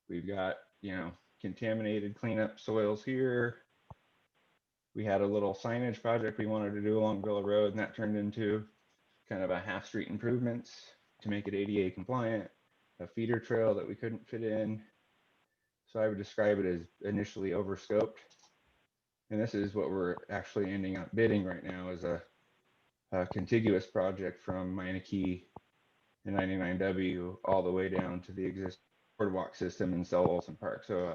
We've got, contaminated cleanup soils here. We had a little signage project we wanted to do along Villa Road, and that turned into kind of a half street improvements to make it ADA compliant, a feeder trail that we couldn't fit in. So I would describe it as initially overscoped. And this is what we're actually ending up bidding right now, is a contiguous project from Meineke and 99W all the way down to the existing boardwalk system in South Wilson Park. So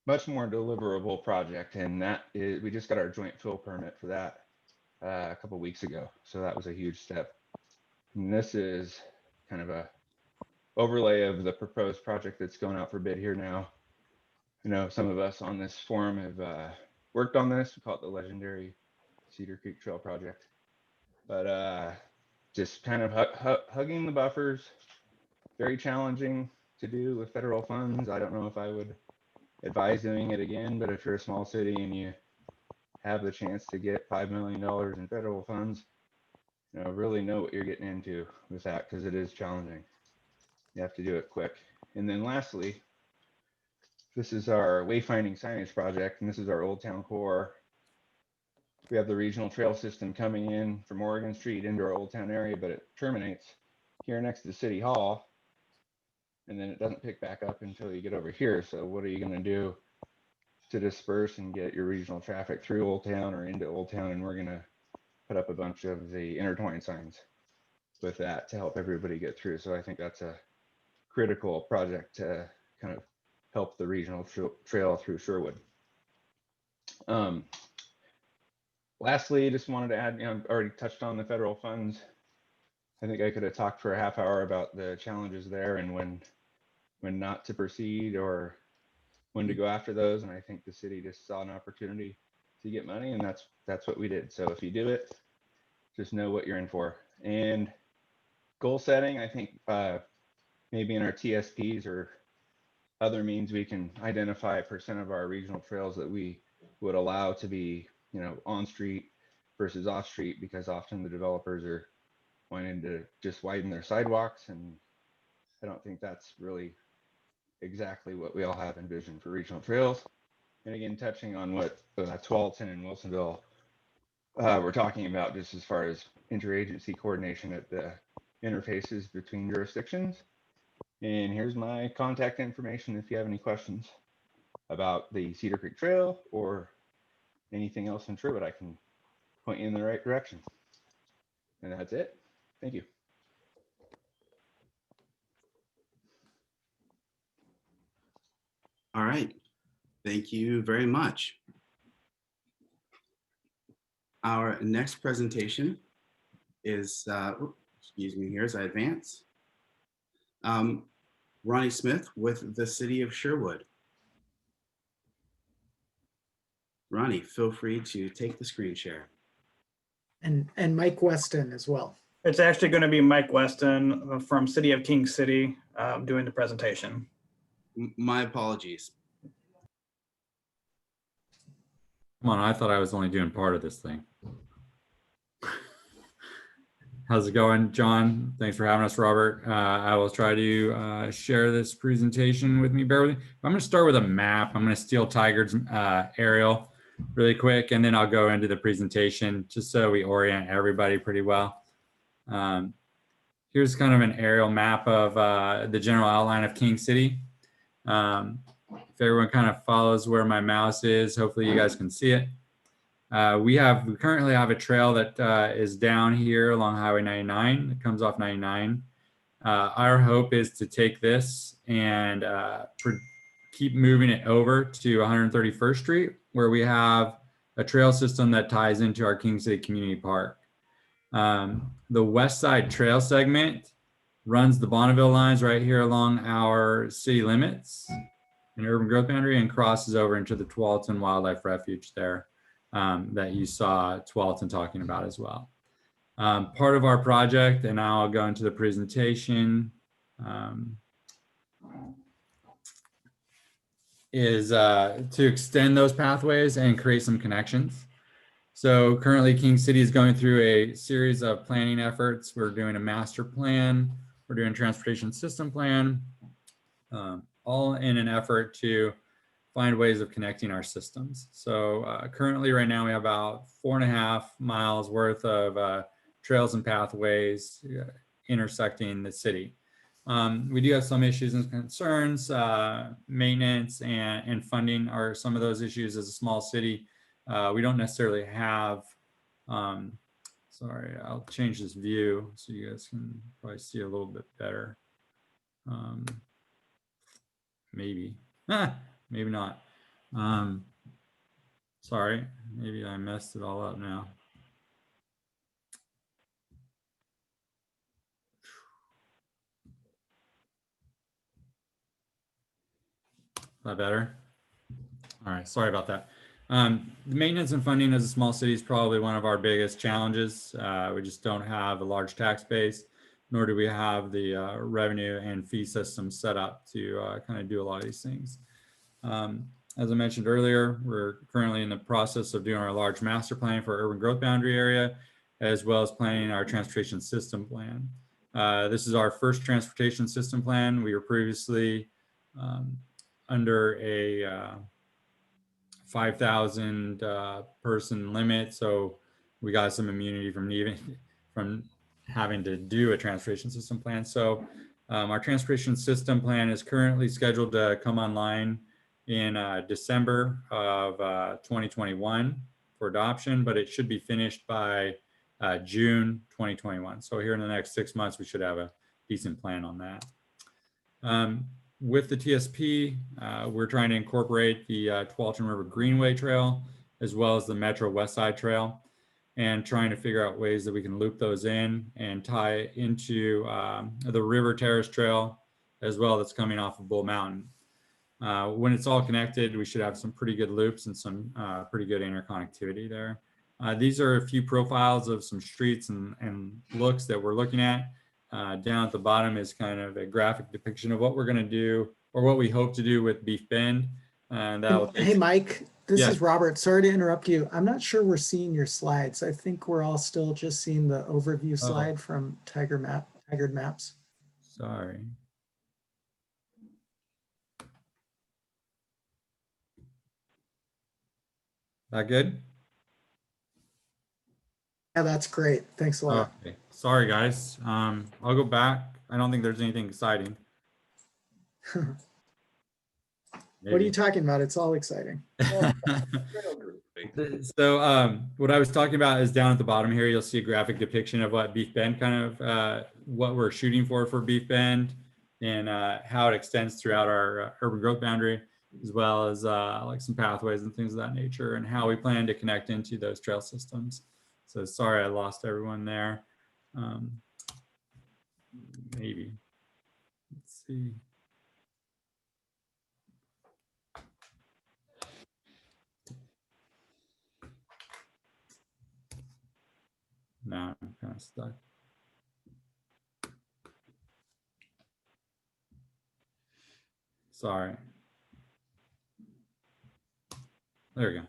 much more deliverable project, and we just got our joint fill permit for that a couple weeks ago. So that was a huge step. And this is kind of a overlay of the proposed project that's going out for bid here now. Some of us on this forum have worked on this. We call it the legendary Cedar Creek Trail project. But just kind of hugging the buffers, very challenging to do with federal funds. I don't know if I would advise doing it again, but if you're a small city and you have the chance to get $5 million in federal funds, really know what you're getting into with that, because it is challenging. You have to do it quick. And then lastly, this is our wayfinding signage project, and this is our Old Town core. We have the regional trail system coming in from Oregon Street into our Old Town area, but it terminates here next to City Hall, and then it doesn't pick back up until you get over here. So what are you going to do to disperse and get your regional traffic through Old Town or into Old Town? And we're going to put up a bunch of the Intertwine signs with that to help everybody get through. So I think that's a critical project to kind of help the regional trail through Sherwood. Lastly, just wanted to add, I've already touched on the federal funds. I think I could have talked for a half hour about the challenges there and when not to proceed or when to go after those. And I think the city just saw an opportunity to get money, and that's what we did. So if you do it, just know what you're in for. And goal setting, I think maybe in our TSPs or other means, we can identify a percent of our regional trails that we would allow to be, on street versus off street, because often the developers are wanting to just widen their sidewalks, and I don't think that's really exactly what we all have envisioned for regional trails. And again, touching on what Tualatin and Wilsonville we're talking about, just as far as interagency coordination at the interfaces between jurisdictions. And here's my contact information if you have any questions about the Cedar Creek Trail or anything else in Sherwood. I can point you in the right direction. And that's it. Thank you. All right. Thank you very much. Our next presentation is, excuse me here as I advance. Ronnie Smith with the City of Sherwood. Ronnie, feel free to take the screen share. And Mike Weston as well. It's actually going to be Mike Weston from City of King City doing the presentation. My apologies. Come on, I thought I was only doing part of this thing. How's it going, John? Thanks for having us, Robert. I will try to share this presentation with me. Bear with me. I'm going to start with a map. I'm going to steal Tiger's aerial really quick, and then I'll go into the presentation just so we orient everybody pretty well. Here's kind of an aerial map of the general outline of King City. If everyone kind of follows where my mouse is, hopefully you guys can see it. We currently have a trail that is down here along Highway 99. It comes off 99. Our hope is to take this and keep moving it over to 131st Street, where we have a trail system that ties into our King City Community Park. The West Side Trail segment runs the Bonneville lines right here along our city limits and urban growth boundary and crosses over into the Tualatin Wildlife Refuge there that you saw Tualatin talking about as well. Part of our project, and now I'll go into the presentation, is to extend those pathways and create some connections. So currently King City is going through a series of planning efforts. We're doing a master plan. We're doing a transportation system plan, all in an effort to find ways of connecting our systems. So currently right now we have about 4.5 miles worth of trails and pathways intersecting the city. We do have some issues and concerns. Maintenance and funding are some of those issues. As a small city, we don't necessarily have, sorry, I'll change this view so you guys can probably see a little bit better. Maybe, maybe not. Sorry, maybe I messed it all up now. Is that better? All right, sorry about that. The maintenance and funding as a small city is probably one of our biggest challenges. We just don't have a large tax base. nor do we have the revenue and fee system set up to kind of do a lot of these things. As I mentioned earlier, we're currently in the process of doing our large master plan for urban growth boundary area, as well as planning our transportation system plan. This is our first transportation system plan. We were previously under a 5,000 person limit, so we got some immunity from having to do a transportation system plan. So our transportation system plan is currently scheduled to come online in December of 2021 for adoption, but it should be finished by June 2021. So here in the next 6 months, we should have a decent plan on that. With the TSP, we're trying to incorporate the Tualatin River Greenway Trail, as well as the Metro West Side Trail, and trying to figure out ways that we can loop those in and tie into the River Terrace Trail as well, that's coming off of Bull Mountain. When it's all connected, we should have some pretty good loops and some pretty good interconnectivity there. These are a few profiles of some streets and looks that we're looking at. Down at the bottom is kind of a graphic depiction of what we're going to do, or what we hope to do with Beef Bend. Hey, Mike, this Yeah. is Robert. Sorry to interrupt you. I'm not sure we're seeing your slides. I think we're all still just seeing the overview slide from Tigered Maps. Sorry. That good? Yeah, that's great. Thanks a lot. Okay. Sorry, guys. I'll go back. I don't think there's anything exciting. What are you talking about? It's all exciting. So what I was talking about is down at the bottom here, you'll see a graphic depiction of what Beef Bend kind of, what we're shooting for Beef Bend, and how it extends throughout our urban growth boundary, as well as like some pathways and things of that nature, and how we plan to connect into those trail systems. So sorry, I lost everyone there. Maybe, let's see. Now I'm kind of stuck. Sorry. There we go.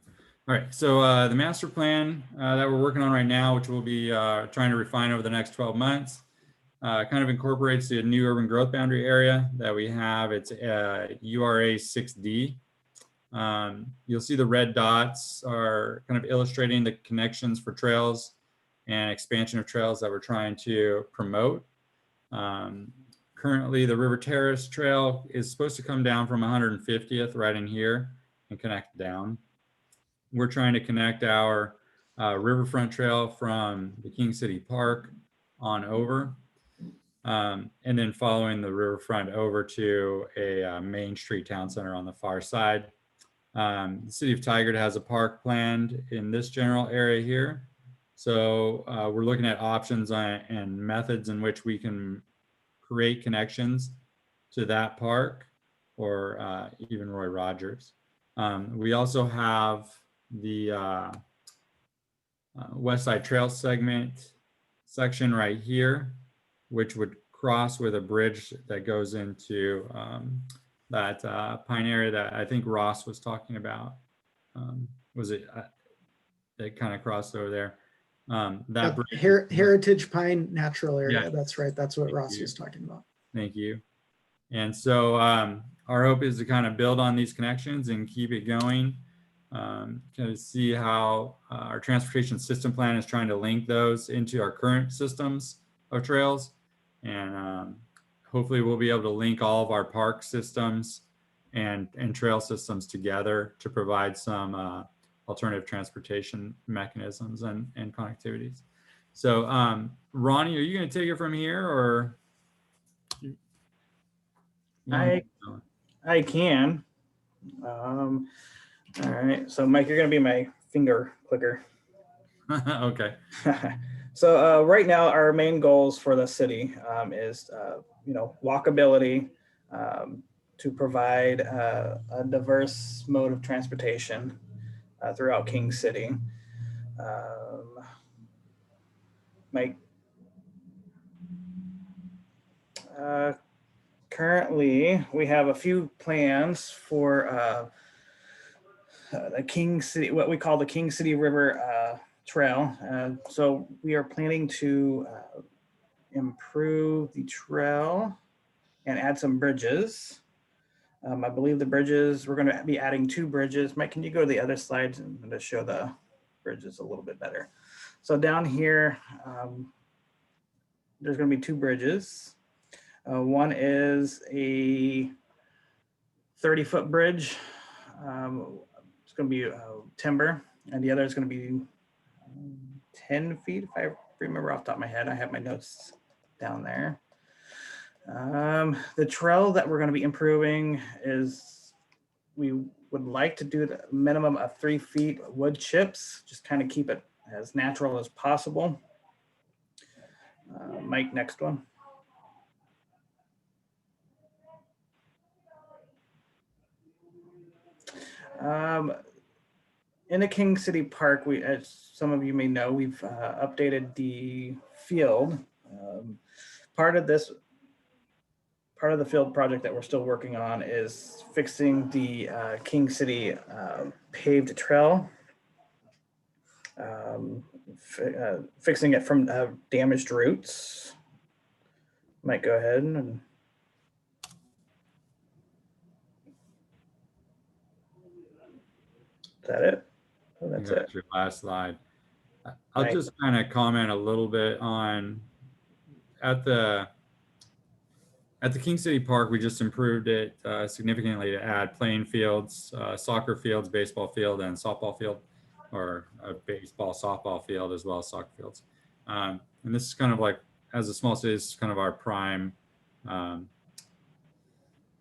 All right, so the master plan that we're working on right now, which we'll be trying to refine over the next 12 months, kind of incorporates the new urban growth boundary area that we have. It's URA 6D. You'll see the red dots are kind of illustrating the connections for trails and expansion of trails that we're trying to promote. Currently, the River Terrace Trail is supposed to come down from 150th right in here and connect down. We're trying to connect our Riverfront Trail from the King City Park on over, and then following the riverfront over to a Main Street Town Center on the far side. The City of Tigard has a park planned in this general area here. So we're looking at options and methods in which we can create connections to that park, or even Roy Rogers. We also have the West Side Trail section right here, which would cross with a bridge that goes into that pine area that I think Ross was talking about. Was it that kind of crossed over there? That bridge, Heritage Pine Natural Area. Yeah. That's right. That's what Ross was talking about. Thank you. And so our hope is to kind of build on these connections and keep it going. Kind of see how our transportation system plan is trying to link those into our current systems of trails. And hopefully we'll be able to link all of our park systems and trail systems together to provide some alternative transportation mechanisms and connectivities. So Ronnie, are you going to take it from here, or? I can. All right. So Mike, you're going to be my finger clicker. Okay. So right now, our main goals for the city is, walkability, to provide a diverse mode of transportation throughout King City. Mike. Currently, we have a few plans for the King City, what we call the King City River Trail. So we are planning to improve the trail and add some bridges. I believe the bridges, we're going to be adding 2 bridges. Mike, can you go to the other slides and to show the bridges a little bit better? So down here, there's going to be 2 bridges. One is a 30-foot bridge. It's going to be timber, and the other is going to be 10 feet, if I remember off the top of my head. I have my notes down there. The trail that we're going to be improving is, we would like to do the minimum of 3 feet wood chips, just kind of keep it as natural as possible. Mike, next one. In the King City Park, we, as some of you may know, we've updated the field. Part of the field project that we're still working on is fixing the King City paved trail, fixing it from damaged roots. Might go ahead and. Is that it? Oh, that's it. Your last slide. I'll Right. just kind of comment a little bit on at the King City Park. We just improved it significantly to add playing fields, soccer fields, baseball field, and softball field, or a baseball, softball field, as well as soccer fields. And this is kind of like, as a small city, this is kind of our prime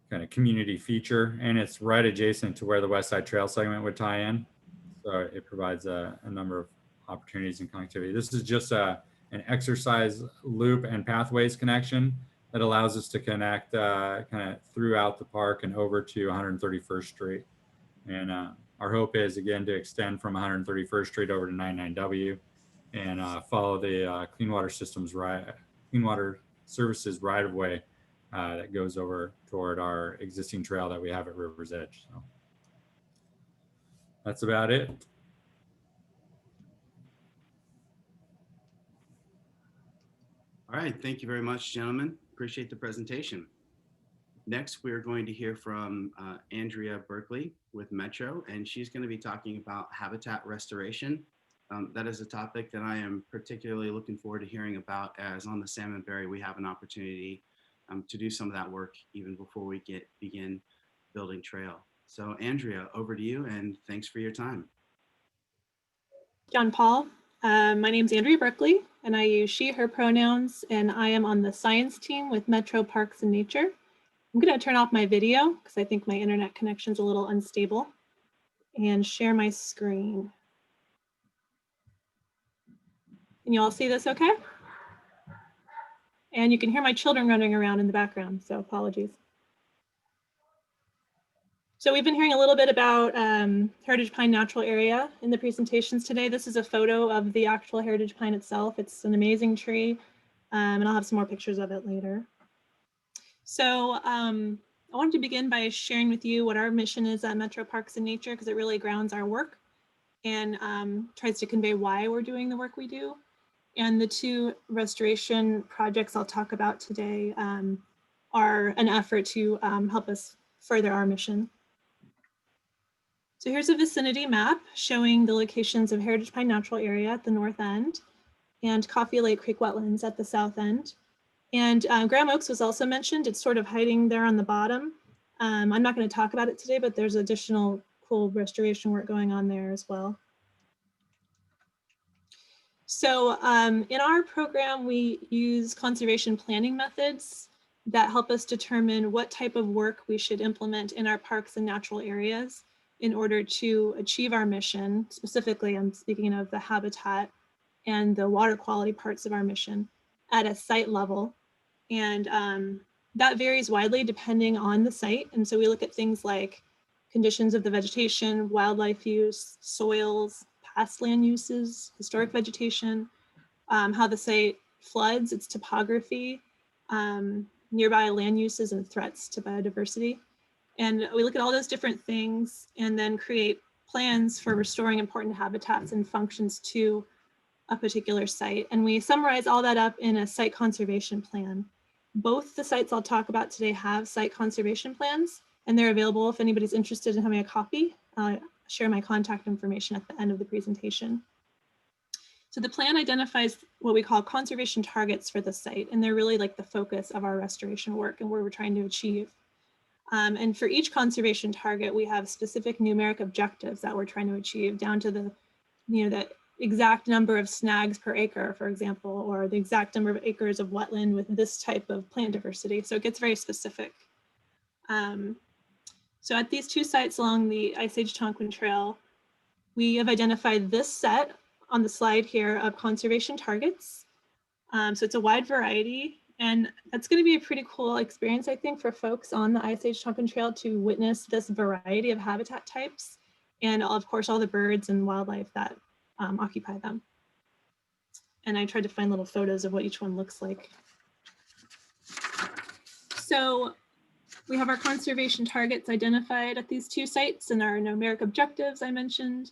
kind of community feature, and it's right adjacent to where the West Side Trail segment would tie in. So it provides a number of opportunities and connectivity. This is just an exercise loop and pathways connection that allows us to connect kind of throughout the park and over to 131st Street. And our hope is, again, to extend from 131st Street over to 99W and follow the Clean Water Services right-of-way that goes over toward our existing trail that we have at River's Edge. So that's about it. All right, thank you very much, gentlemen. Appreciate the presentation. Next, we're going to hear from Andrea Berkeley with Metro, and she's going to be talking about habitat restoration. That is a topic that I am particularly looking forward to hearing about, as on the Salmon Berry, we have an opportunity to do some of that work even before we begin building trail. So Andrea, over to you, and thanks for your time. John Paul. My name's Andrea Berkeley, and I use she, her pronouns, and I am on the science team with Metro Parks and Nature. I'm going to turn off my video because I think my internet connection's a little unstable, and share my screen. Can you all see this okay? And you can hear my children running around in the background, so apologies. So we've been hearing a little bit about Heritage Pine Natural Area in the presentations today. This is a photo of the actual Heritage Pine itself. It's an amazing tree, and I'll have some more pictures of it later. So I wanted to begin by sharing with you what our mission is at Metro Parks and Nature, because it really grounds our work and tries to convey why we're doing the work we do. And the 2 restoration projects I'll talk about today are an effort to help us further our mission. So here's a vicinity map showing the locations of Heritage Pine Natural Area at the north end and Coffee Lake Creek Wetlands at the south end. And Graham Oaks was also mentioned. It's sort of hiding there on the bottom. I'm not going to talk about it today, but there's additional cool restoration work going on there as well. So in our program, we use conservation planning methods that help us determine what type of work we should implement in our parks and natural areas in order to achieve our mission. Specifically, I'm speaking of the habitat and the water quality parts of our mission at a site level. And that varies widely depending on the site. And so we look at things like conditions of the vegetation, wildlife use, soils, past land uses, historic vegetation, how the site floods, its topography, nearby land uses and threats to biodiversity. And we look at all those different things and then create plans for restoring important habitats and functions to a particular site. And we summarize all that up in a site conservation plan. Both the sites I'll talk about today have site conservation plans, and they're available if anybody's interested in having a copy. I'll share my contact information at the end of the presentation. So the plan identifies what we call conservation targets for the site, and they're really like the focus of our restoration work and where we're trying to achieve. And for each conservation target, we have specific numeric objectives that we're trying to achieve, down to the, the exact number of snags per acre, for example, or the exact number of acres of wetland with this type of plant diversity. So it gets very specific. So at these two sites along the Ice Age Tonquin Trail, we have identified this set on the slide here of conservation targets. So it's a wide variety, and that's going to be a pretty cool experience, I think, for folks on the Ice Age Tonquin Trail to witness this variety of habitat types, and of course all the birds and wildlife that occupy them. And I tried to find little photos of what each one looks like. So we have our conservation targets identified at these two sites and our numeric objectives I mentioned.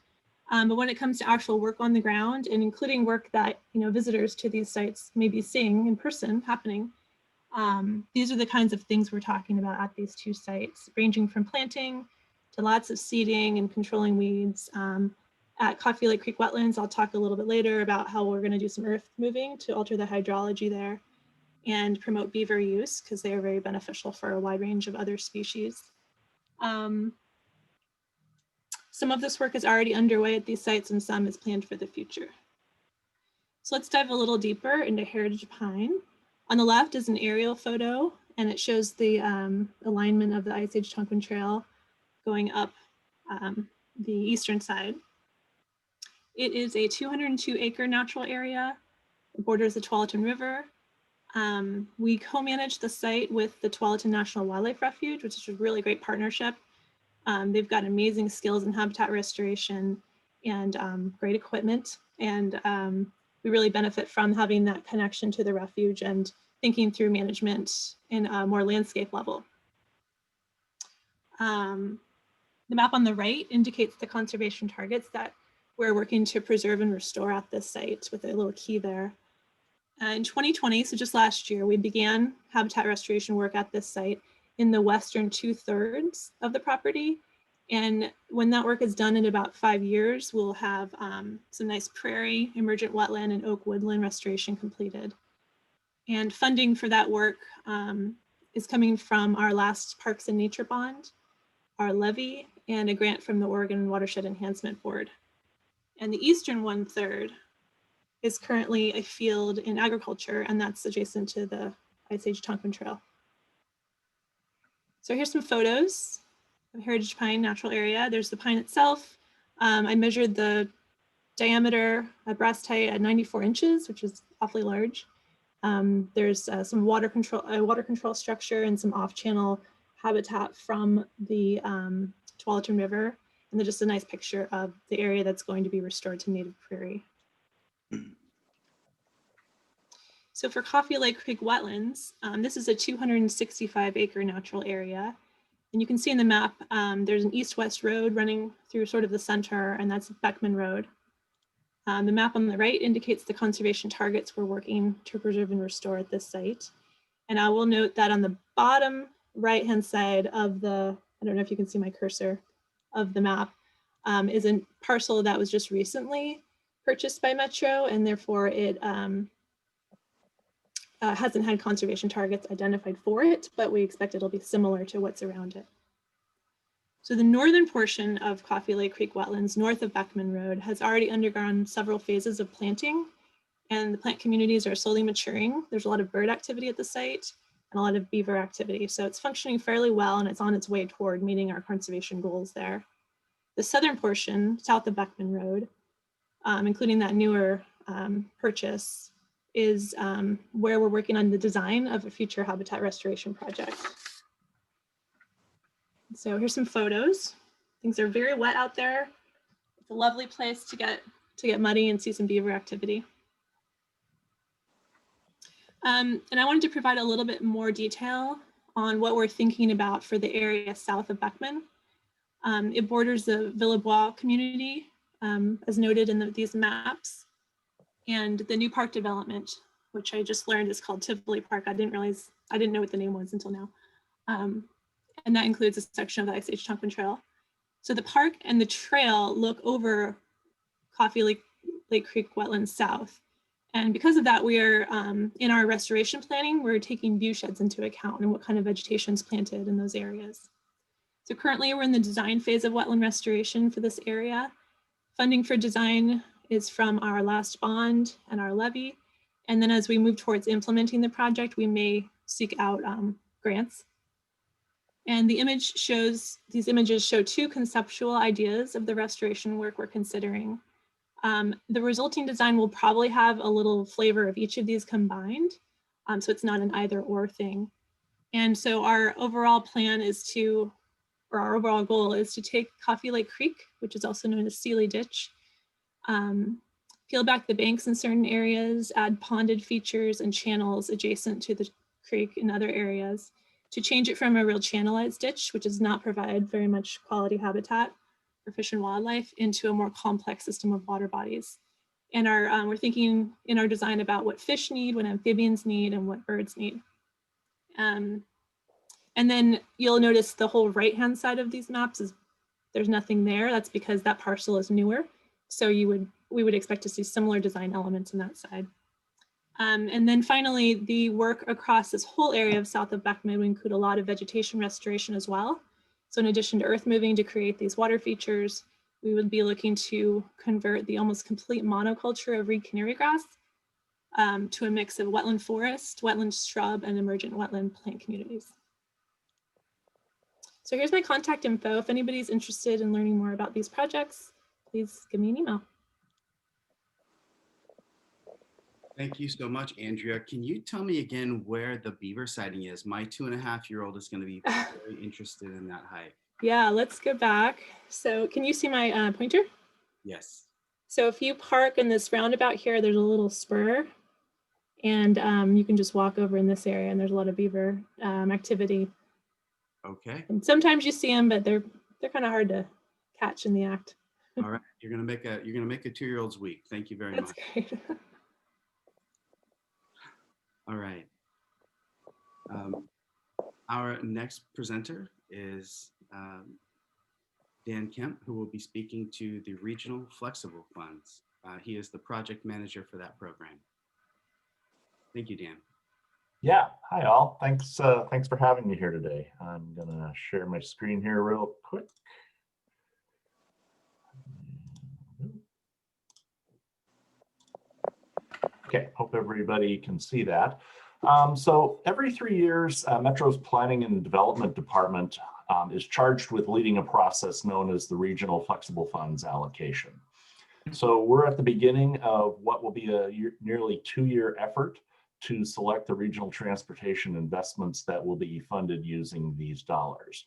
But when it comes to actual work on the ground, and including work that visitors to these sites may be seeing in person happening, these are the kinds of things we're talking about at these two sites, ranging from planting to lots of seeding and controlling weeds. At Coffee Lake Creek Wetlands, I'll talk a little bit later about how we're going to do some earth moving to alter the hydrology there and promote beaver use, because they are very beneficial for a wide range of other species. Some of this work is already underway at these sites and some is planned for the future. So let's dive a little deeper into Heritage Pine. On the left is an aerial photo, and it shows the alignment of the Ice Age Tonquin Trail going up the eastern side. It is a 202-acre natural area. It borders the Tualatin River. We co-manage the site with the Tualatin National Wildlife Refuge, which is a really great partnership. They've got amazing skills in habitat restoration and great equipment. And we really benefit from having that connection to the refuge and thinking through management in a more landscape level. The map on the right indicates the conservation targets that we're working to preserve and restore at this site, with a little key there. In 2020, so just last year, we began habitat restoration work at this site in the western 2/3 of the property. And when that work is done in about 5 years, we'll have some nice prairie, emergent wetland, and oak woodland restoration completed. And funding for that work is coming from our last Parks and Nature Bond, our levy, and a grant from the Oregon Watershed Enhancement Board. And the eastern 1/3 is currently a field in agriculture, and that's adjacent to the Ice Age Tonquin Trail. So here's some photos of Heritage Pine Natural Area. There's the pine itself. I measured the diameter at breast height at 94 inches, which is awfully large. There's some water control structure and some off-channel habitat from the Tualatin River. And then just a nice picture of the area that's going to be restored to native prairie. So for Coffee Lake Creek Wetlands, this is a 265-acre natural area. And you can see in the map, there's an east-west road running through sort of the center, and that's Beckman Road. The map on the right indicates the conservation targets we're working to preserve and restore at this site. And I will note that on the bottom right-hand side of the, I don't know if you can see my cursor, of the map, is a parcel that was just recently purchased by Metro, and therefore it hasn't had conservation targets identified for it, but we expect it'll be similar to what's around it. So the northern portion of Coffee Lake Creek Wetlands, north of Beckman Road, has already undergone several phases of planting, and the plant communities are slowly maturing. There's a lot of bird activity at the site and a lot of beaver activity. So it's functioning fairly well, and it's on its way toward meeting our conservation goals there. The southern portion, south of Beckman Road, including that newer purchase, is where we're working on the design of a future habitat restoration project. So here's some photos. Things are very wet out there. It's a lovely place to get muddy and see some beaver activity. And I wanted to provide a little bit more detail on what we're thinking about for the area south of Beckman. It borders the Villebois community, as noted in these maps, and the new park development, which I just learned is called Tivoli Park. I didn't know what the name was until now. And that includes a section of the Ice Age Tonquin Trail. So the park and the trail look over Coffee Lake Creek Wetlands South. And because of that, we are in our restoration planning, we're taking view sheds into account and what kind of vegetation is planted in those areas. So currently we're in the design phase of wetland restoration for this area. Funding for design is from our last bond and our levy. And then as we move towards implementing the project, we may seek out grants. And these images show two conceptual ideas of the restoration work we're considering. The resulting design will probably have a little flavor of each of these combined. So it's not an either or thing. And so our overall plan is to, or our overall goal is to take Coffee Lake Creek, which is also known as Sealy Ditch, peel back the banks in certain areas, add ponded features and channels adjacent to the creek in other areas, to change it from a real channelized ditch, which does not provide very much quality habitat for fish and wildlife, into a more complex system of water bodies. And we're thinking in our design about what fish need, what amphibians need, and what birds need. And then you'll notice the whole right-hand side of these maps is there's nothing there. That's because that parcel is newer. So we would expect to see similar design elements on that side. And then finally, the work across this whole area of south of Beckman would include a lot of vegetation restoration as well. So in addition to earth moving to create these water features, we would be looking to convert the almost complete monoculture of reed canary grass to a mix of wetland forest, wetland shrub, and emergent wetland plant communities. So here's my contact info. If anybody's interested in learning more about these projects, please give me an email. Thank you so much, Andrea. Can you tell me again where the beaver sighting is? My 2.5-year-old is going to be very interested in that hike. Yeah, let's go back. So can you see my pointer? Yes. So if you park in this roundabout here, there's a little spur, and you can just walk over in this area, and there's a lot of beaver activity. Okay. And sometimes you see them, but they're kind of hard to catch in the act. All right, you're gonna make a 2-year-old's week. Thank you very much. Great. All right. Our next presenter is Dan Kemp, who will be speaking to the Regional Flexible Funds. He is the project manager for that program. Thank you, Dan. Yeah, hi all. Thanks for having me here today. I'm gonna share my screen here real quick. Okay, hope everybody can see that. So every 3 years, Metro's Planning and Development Department is charged with leading a process known as the Regional Flexible Funds allocation. So we're at the beginning of what will be a nearly 2-year effort to select the regional transportation investments that will be funded using these dollars.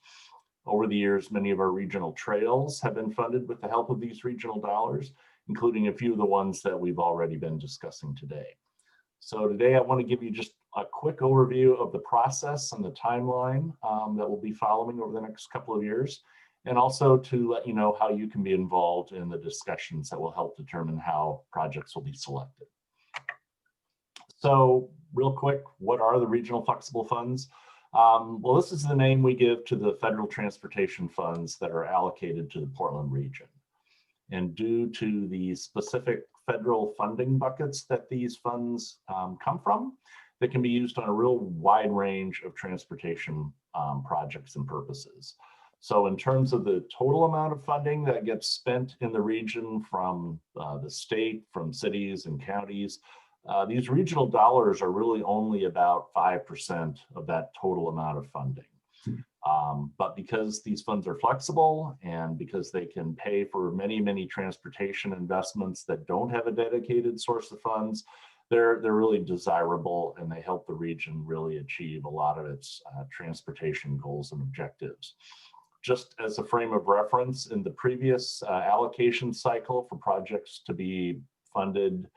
Over the years, many of our regional trails have been funded with the help of these regional dollars, including a few of the ones that we've already been discussing today. So today I want to give you just a quick overview of the process and the timeline that we'll be following over the next couple of years, and also to let you know how you can be involved in the discussions that will help determine how projects will be selected. So real quick, what are the regional flexible funds? Well, this is the name we give to the federal transportation funds that are allocated to the Portland region. And due to the specific federal funding buckets that these funds come from, they can be used on a real wide range of transportation projects and purposes. So in terms of the total amount of funding that gets spent in the region from the state, from cities and counties, these regional dollars are really only about 5% of that total amount of funding. But because these funds are flexible and because they can pay for many, many transportation investments that don't have a dedicated source of funds, they're really desirable, and they help the region really achieve a lot of its transportation goals and objectives. Just as a frame of reference, in the previous allocation cycle for projects to be funded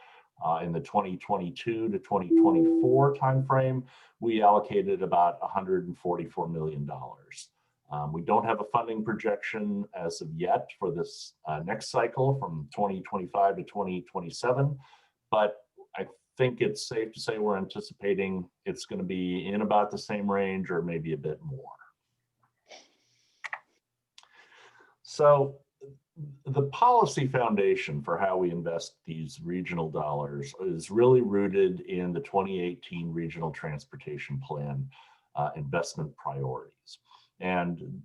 In the 2022 to 2024 timeframe, we allocated about $144 million. We don't have a funding projection as of yet for this next cycle from 2025 to 2027, but I think it's safe to say we're anticipating it's going to be in about the same range or maybe a bit more. So the policy foundation for how we invest these regional dollars is really rooted in the 2018 Regional Transportation Plan investment priorities. And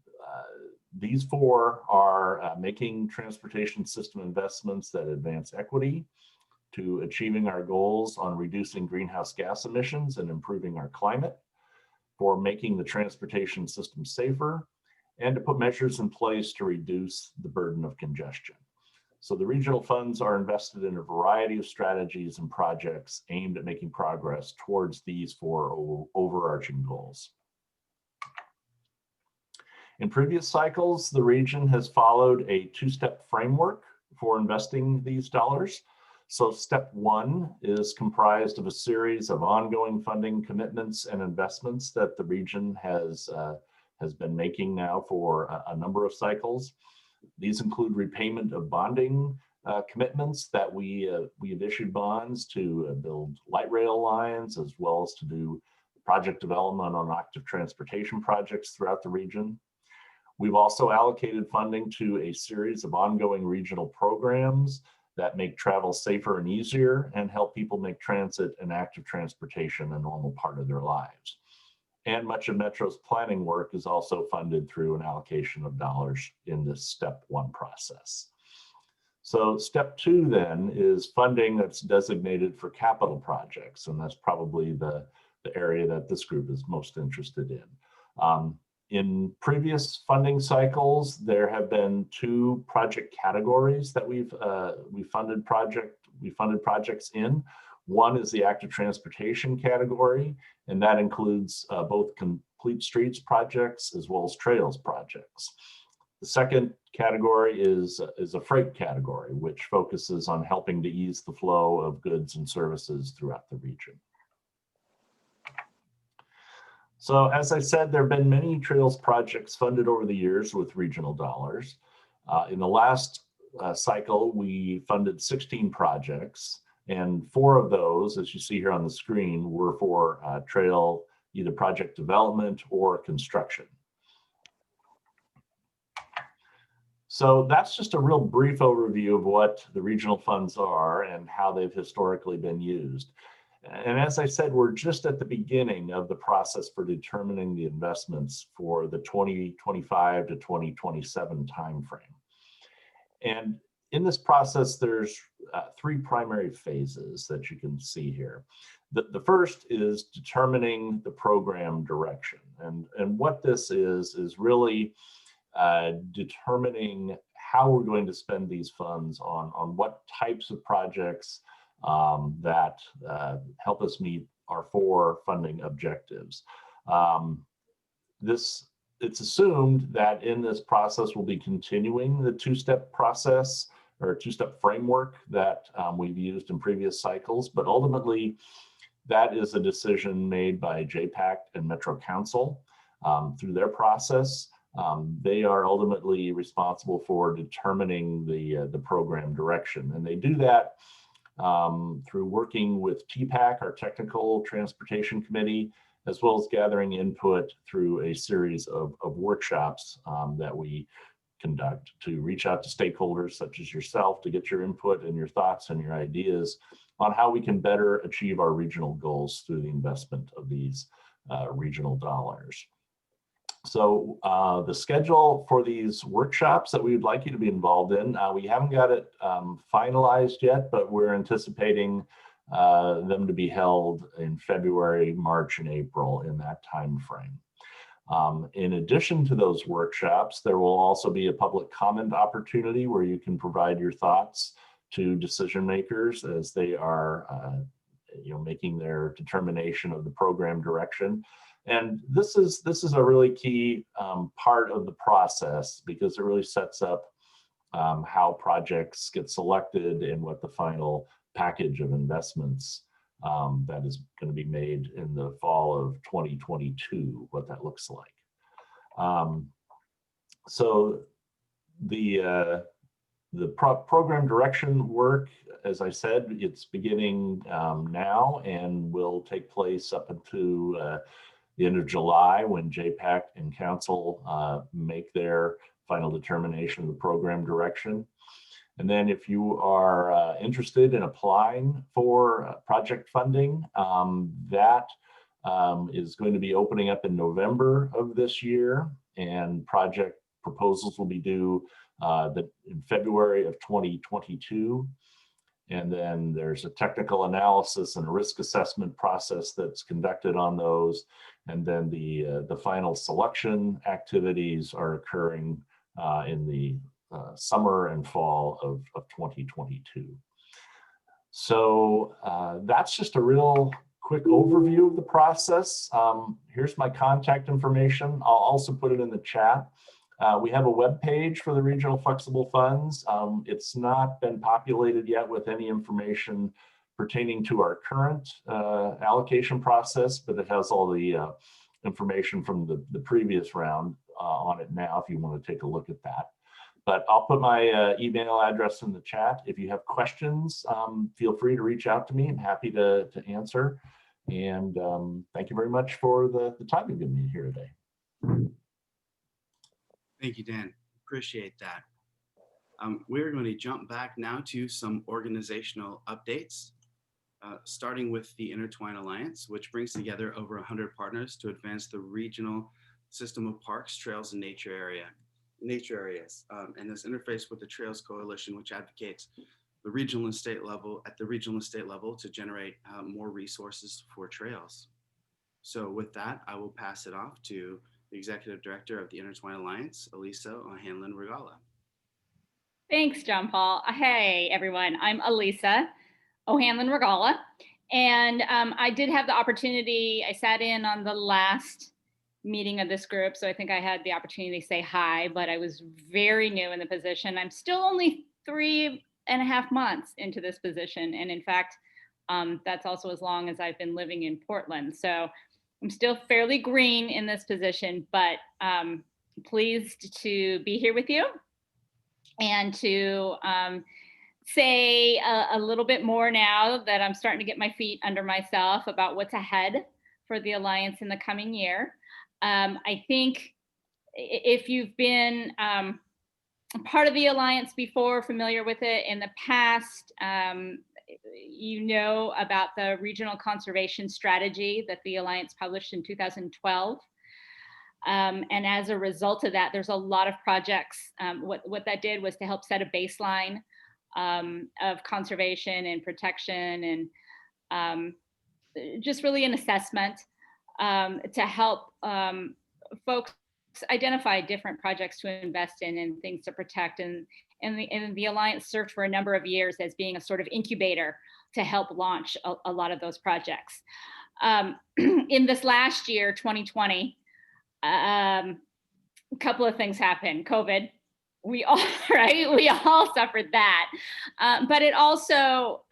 these four are making transportation system investments that advance equity, to achieving our goals on reducing greenhouse gas emissions and improving our climate, for making the transportation system safer, and to put measures in place to reduce the burden of congestion. So the regional funds are invested in a variety of strategies and projects aimed at making progress towards these four overarching goals. In previous cycles, the region has followed a two-step framework for investing these dollars. So step one is comprised of a series of ongoing funding commitments and investments that the region has been making now for a number of cycles. These include repayment of bonding commitments that we have issued bonds to build light rail lines, as well as to do project development on active transportation projects throughout the region. We've also allocated funding to a series of ongoing regional programs that make travel safer and easier and help people make transit and active transportation a normal part of their lives. And much of Metro's planning work is also funded through an allocation of dollars in this step one process. So step two then is funding that's designated for capital projects. And that's probably the area that this group is most interested in. In previous funding cycles, there have been two project categories that we funded projects in. One is the active transportation category, and that includes both complete streets projects as well as trails projects. The second category is a freight category, which focuses on helping to ease the flow of goods and services throughout the region. So as I said, there have been many trails projects funded over the years with regional dollars. In the last cycle, we funded 16 projects, and 4 of those, as you see here on the screen, were for trail either project development or construction. So that's just a real brief overview of what the regional funds are and how they've historically been used. And as I said, we're just at the beginning of the process for determining the investments for the 2025 to 2027 timeframe. And in this process, there's 3 primary phases that you can see here. The first is determining the program direction. And what this is really determining how we're going to spend these funds on what types of projects that help us meet our 4 funding objectives. It's assumed that in this process we'll be continuing the 2-step process or 2-step framework that we've used in previous cycles, but ultimately that is a decision made by JPAC and Metro Council through their process. They are ultimately responsible for determining the program direction, and they do that through working with TPAC, our Technical Transportation Committee, as well as gathering input through a series of workshops that we conduct to reach out to stakeholders such as yourself to get your input and your thoughts and your ideas on how we can better achieve our regional goals through the investment of these regional dollars. So the schedule for these workshops that we would like you to be involved in, we haven't got it finalized yet, but we're anticipating them to be held in February, March, and April in that time frame. In addition to those workshops, there will also be a public comment opportunity where you can provide your thoughts to decision makers as they are making their determination of the program direction. And this is a really key part of the process because it really sets up how projects get selected and what the final package of investments that is going to be made in the fall of 2022, what that looks like. So the program direction work, as I said, it's beginning now and will take place up until the end of July, when JPAC and council make their final determination of the program direction. And then if you are interested in applying for project funding, that is going to be opening up in November of this year, and project proposals will be due in February of 2022. And then there's a technical analysis and a risk assessment process that's conducted on those. And then the final selection activities are occurring in the summer and fall of 2022. So that's just a real quick overview of the process. Here's my contact information. I'll also put it in the chat. We have a web page for the Regional Flexible Funds. It's not been populated yet with any information pertaining to our current allocation process, but it has all the information from the previous round on it now, if you want to take a look at that. But I'll put my email address in the chat. If you have questions, feel free to reach out to me. I'm happy to answer. And thank you very much for the time you've given me here today. Thank you, Dan. Appreciate that. We're going to jump back now to some organizational updates, starting with the Intertwine Alliance, which brings together over 100 partners to advance the regional system of parks, trails, and nature areas. And this interface with the Trails Coalition, which advocates the regional and state level to generate more resources for trails. So with that, I will pass it off to the Executive Director of the Intertwine Alliance, Elisa O'Hanlon-Regala. Thanks, John Paul. Hey, everyone. I'm Elisa O'Hanlon-Regala. And I did have the opportunity, I sat in on the last meeting of this group, so I think I had the opportunity to say hi, but I was very new in the position. I'm still only 3.5 months into this position. And in fact, that's also as long as I've been living in Portland. So I'm still fairly green in this position, but pleased to be here with you and to say a little bit more now that I'm starting to get my feet under myself about what's ahead for the Alliance in the coming year. I think if you've been part of the Alliance before, familiar with it in the past, you know about the regional conservation strategy that the Alliance published in 2012. And as a result of that, there's a lot of projects. What that did was to help set a baseline of conservation and protection, and just really an assessment to help folks identify different projects to invest in and things to protect. And the Alliance served for a number of years as being a sort of incubator to help launch a lot of those projects. In this last year, 2020, a couple of things happened. COVID, we all suffered that. But it also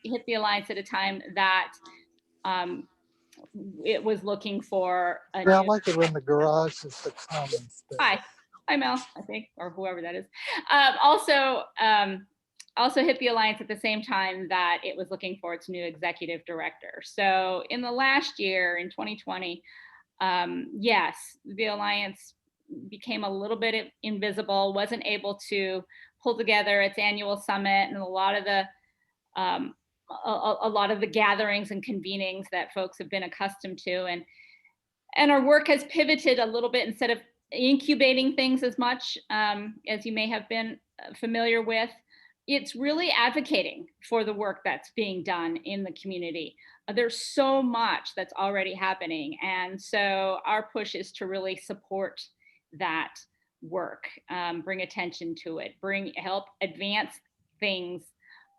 hit the Alliance at a time that it was looking for a I like it when the garage is the common space. Hi, Mel, I think, or whoever that is. Also hit the Alliance at the same time that it was looking for its new executive director. So in the last year, in 2020, yes, the Alliance became a little bit invisible, wasn't able to pull together its annual summit and a lot of the gatherings and convenings that folks have been accustomed to. And our work has pivoted a little bit. Instead of incubating things as much as you may have been familiar with, it's really advocating for the work that's being done in the community. There's so much that's already happening. And so our push is to really support that work, bring attention to it, help advance things.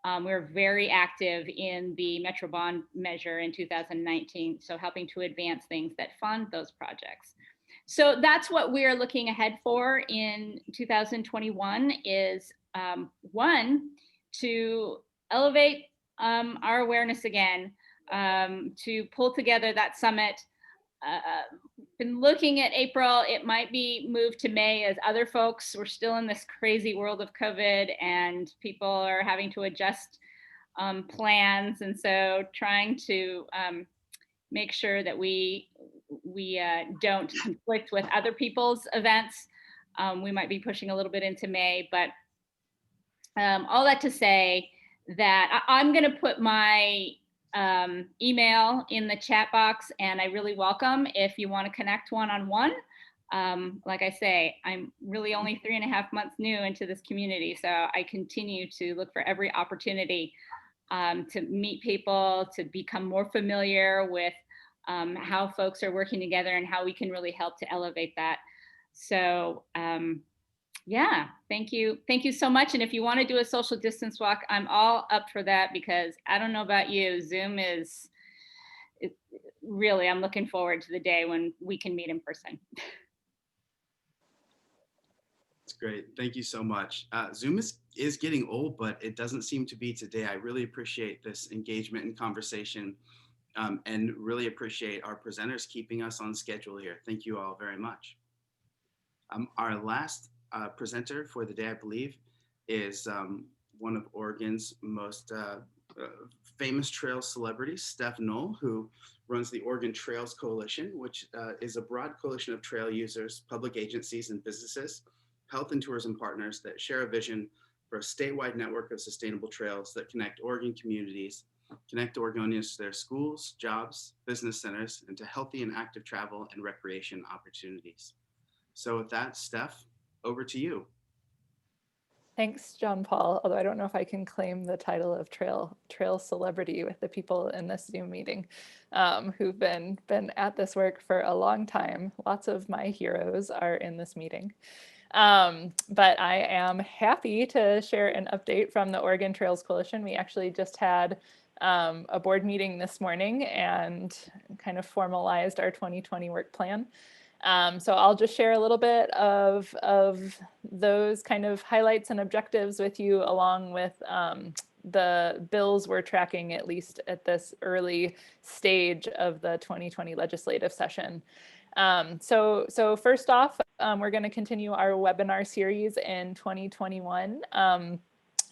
We're very active in the Metro Bond measure in 2019, so helping to advance things that fund those projects. So that's what we're looking ahead for in 2021 is one, to elevate our awareness again, to pull together that summit. Been looking at April. It might be moved to May as other folks, we're still in this crazy world of COVID and people are having to adjust plans. And so trying to make sure that we don't conflict with other people's events. We might be pushing a little bit into May, but all that to say that I'm going to put my email in the chat box, and I really welcome if you want to connect one-on-one. Like I say, I'm really only 3.5 months new into this community, so I continue to look for every opportunity to meet people, to become more familiar with how folks are working together and how we can really help to elevate that. So yeah, thank you. Thank you so much. And if you want to do a social distance walk, I'm all up for that, because I don't know about you, Zoom is really, I'm looking forward to the day when we can meet in person. That's great. Thank you so much. Zoom is getting old, but it doesn't seem to be today. I really appreciate this engagement and conversation, and really appreciate our presenters keeping us on schedule here. Thank you all very much. Our last presenter for the day, I believe, is one of Oregon's most famous trail celebrities, Steph Noll, who runs the Oregon Trails Coalition, which is a broad coalition of trail users, public agencies, and businesses, health and tourism partners that share a vision for a statewide network of sustainable trails that connect Oregon communities, connect Oregonians to their schools, jobs, business centers, and to healthy and active travel and recreation opportunities. So with that, Steph, over to you. Thanks, John Paul, although I don't know if I can claim the title of trail celebrity with the people in this Zoom meeting who've been at this work for a long time. Lots of my heroes are in this meeting. But I am happy to share an update from the Oregon Trails Coalition. We actually just had a board meeting this morning and kind of formalized our 2020 work plan. So I'll just share a little bit of those kind of highlights and objectives with you, along with the bills we're tracking, at least at this early stage of the 2020 legislative session. So first off, we're going to continue our webinar series in 2021,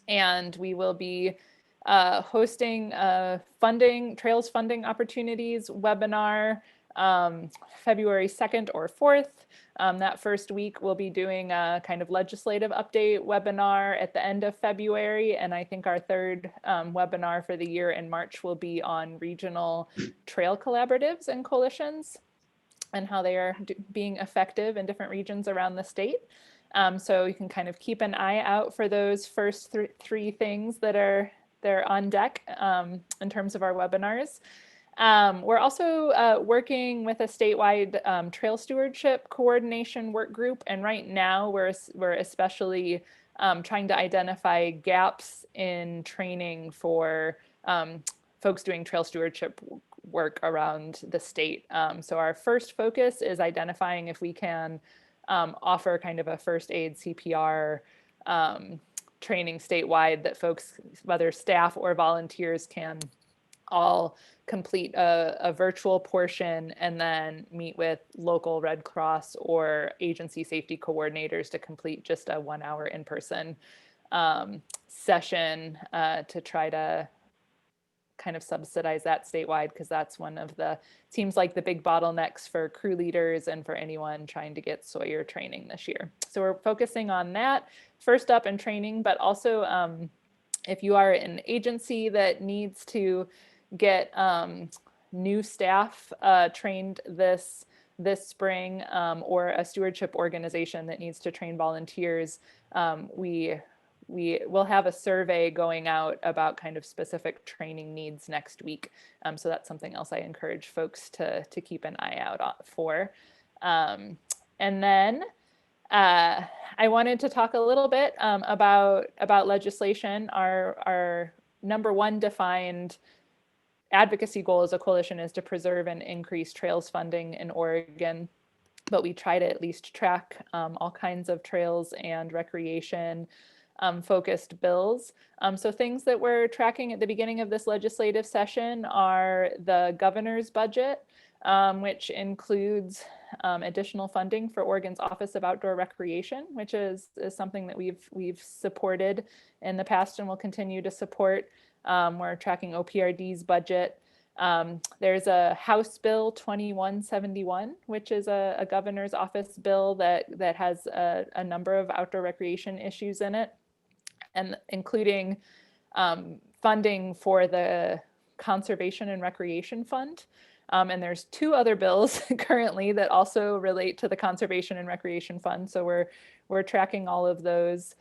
and we will be hosting trails funding opportunities webinar February 2nd or 4th. That first week we'll be doing a kind of legislative update webinar at the end of February, and I think our third webinar for the year in March will be on regional trail collaboratives and coalitions and how they are being effective in different regions around the state. So you can kind of keep an eye out for those first three things that are on deck in terms of our webinars. We're also working with a statewide trail stewardship coordination work group, and right now we're especially trying to identify gaps in training for folks doing trail stewardship work around the state. So our first focus is identifying if we can offer kind of a first aid CPR training statewide that folks, whether staff or volunteers, can all complete a virtual portion and then meet with local Red Cross or agency safety coordinators to complete just a 1 hour in-person session to try to kind of subsidize that statewide, because that's one of the, seems like the big bottlenecks for crew leaders and for anyone trying to get Sawyer training this year. So we're focusing on that first up in training, but also if you are an agency that needs to get new staff trained this spring, or a stewardship organization that needs to train volunteers, we will have a survey going out about kind of specific training needs next week. So that's something else I encourage folks to keep an eye out for. And then I wanted to talk a little bit about legislation. Our number one defined advocacy goal as a coalition is to preserve and increase trails funding in Oregon, but we try to at least track all kinds of trails and recreation focused bills. So things that we're tracking at the beginning of this legislative session are the governor's budget, which includes additional funding for Oregon's Office of Outdoor Recreation, which is something that we've supported in the past and will continue to support. We're tracking OPRD's budget. There's a House Bill 2171, which is a governor's office bill that has a number of outdoor recreation issues in it, and including funding for the Conservation and Recreation Fund. And there's two other bills currently that also relate to the Conservation and Recreation Fund. So we're tracking all of those.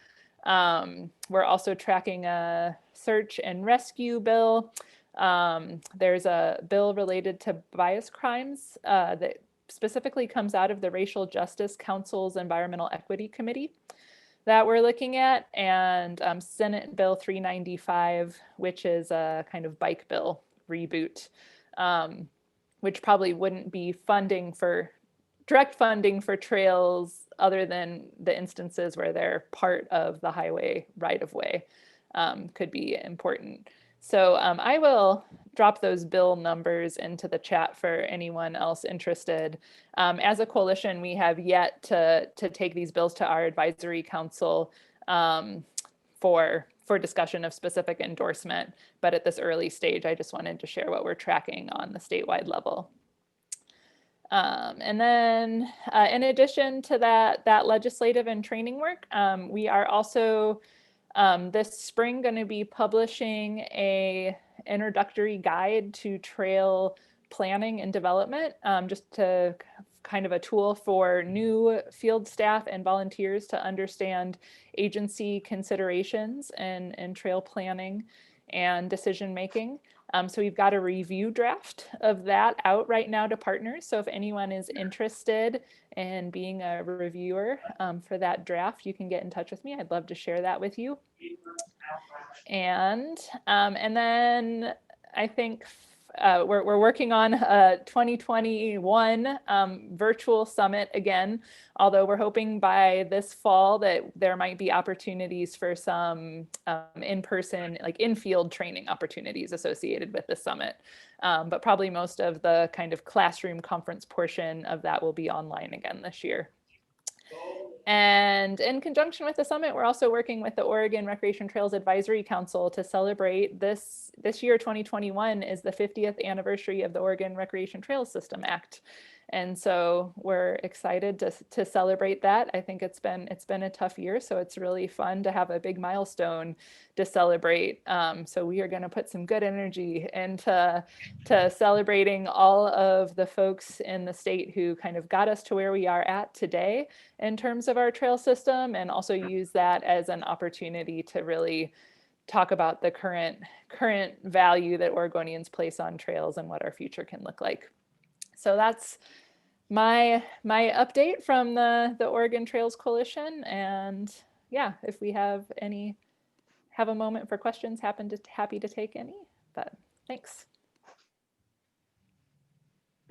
We're also tracking a search and rescue bill. There's a bill related to bias crimes that specifically comes out of the Racial Justice Council's Environmental Equity Committee that we're looking at, and Senate Bill 395, which is a kind of bike bill reboot, which probably wouldn't be direct funding for trails other than the instances where they're part of the highway right-of-way, could be important. So I will drop those bill numbers into the chat for anyone else interested. As a coalition, we have yet to take these bills to our advisory council for discussion of specific endorsement. But at this early stage, I just wanted to share what we're tracking on the statewide level. And then in addition to that legislative and training work, we are also this spring going to be publishing a introductory guide to trail planning and development, just to kind of a tool for new field staff and volunteers to understand agency considerations and trail planning and decision making. So we've got a review draft of that out right now to partners. So if anyone is interested in being a reviewer for that draft, you can get in touch with me. I'd love to share that with you. And then I think we're working on a 2021 virtual summit again, although we're hoping by this fall that there might be opportunities for some in-person, like in-field training opportunities associated with the summit. But probably most of the kind of classroom conference portion of that will be online again this year. And in conjunction with the summit, we're also working with the Oregon Recreation Trails Advisory Council to celebrate this year, 2021, is the 50th anniversary of the Oregon Recreation Trails System Act. And so we're excited to celebrate that. I think it's been a tough year, so it's really fun to have a big milestone to celebrate. So we are going to put some good energy into celebrating all of the folks in the state who kind of got us to where we are at today in terms of our trail system, and also use that as an opportunity to really talk about the current value that Oregonians place on trails and what our future can look like. So that's my update from the Oregon Trails Coalition. And yeah, if we have a moment for questions, happy to take any, but thanks.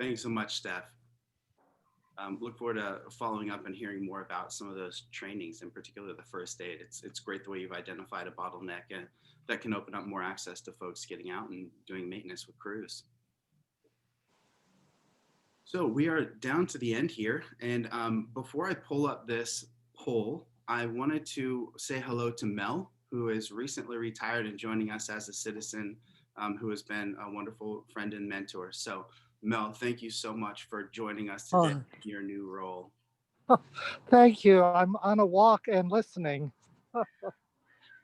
Thanks so much, Steph. Look forward to following up and hearing more about some of those trainings, in particular the first aid. It's great the way you've identified a bottleneck and that can open up more access to folks getting out and doing maintenance with crews. So we are down to the end here. And before I pull up this poll, I wanted to say hello to Mel, who is recently retired and joining us as a citizen, who has been a wonderful friend and mentor. So Mel, thank you so much for joining us today in your new role. Thank you. I'm on a walk and listening.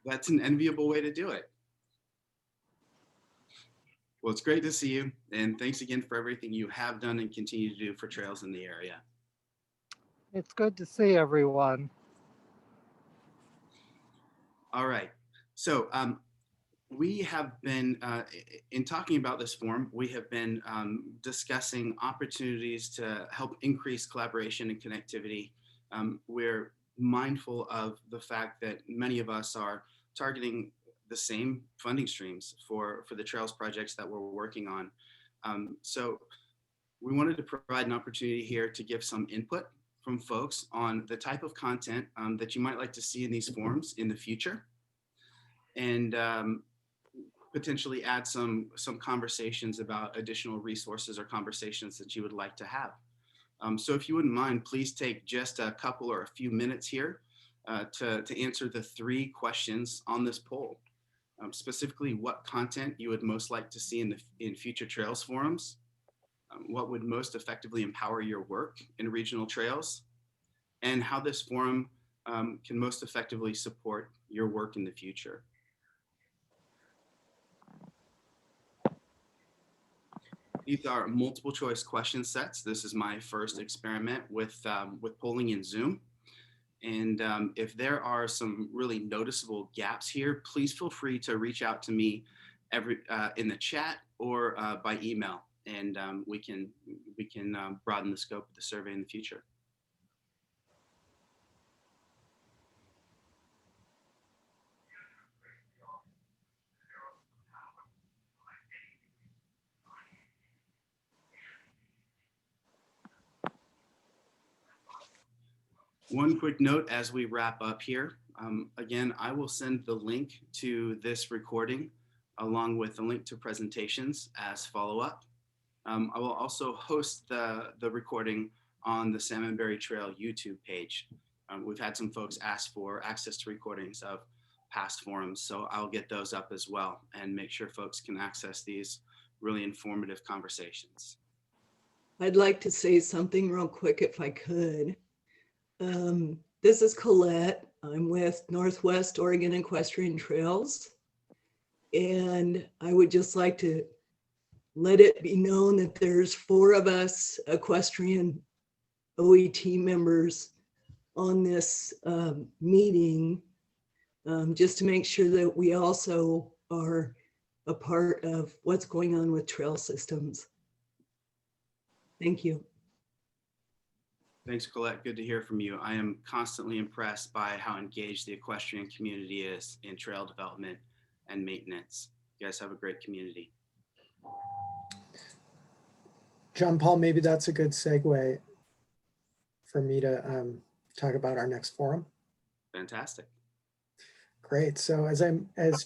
That's an enviable way to do it. Well, it's great to see you. And thanks again for everything you have done and continue to do for trails in the area. It's good to see everyone. All right. So we have been, in talking about this forum, we have been discussing opportunities to help increase collaboration and connectivity. We're mindful of the fact that many of us are targeting the same funding streams for the trails projects that we're working on. So we wanted to provide an opportunity here to give some input from folks on the type of content that you might like to see in these forums in the future, and potentially add some conversations about additional resources or conversations that you would like to have. So if you wouldn't mind, please take just a couple or a few minutes here to answer the 3 questions on this poll. Specifically, what content you would most like to see in future Trails forums, what would most effectively empower your work in regional trails, and how this forum can most effectively support your work in the future. These are multiple choice question sets. This is my first experiment with polling in Zoom. And if there are some really noticeable gaps here, please feel free to reach out to me in the chat or by email, and we can broaden the scope of the survey in the future. One quick note as we wrap up here. Again, I will send the link to this recording along with the link to presentations as follow-up. I will also host the recording on the Salmonberry Trail YouTube page. We've had some folks ask for access to recordings of past forums, so I'll get those up as well and make sure folks can access these really informative conversations. I'd like to say something real quick if I could. This is Colette. I'm with Northwest Oregon Equestrian Trails. And I would just like to let it be known that there's 4 of us equestrian OET members on this meeting, just to make sure that we also are a part of what's going on with trail systems. Thank you. Thanks, Colette. Good to hear from you. I am constantly impressed by how engaged the equestrian community is in trail development and maintenance. You guys have a great community. John Paul, maybe that's a good segue for me to talk about our next forum. Fantastic. Great. So as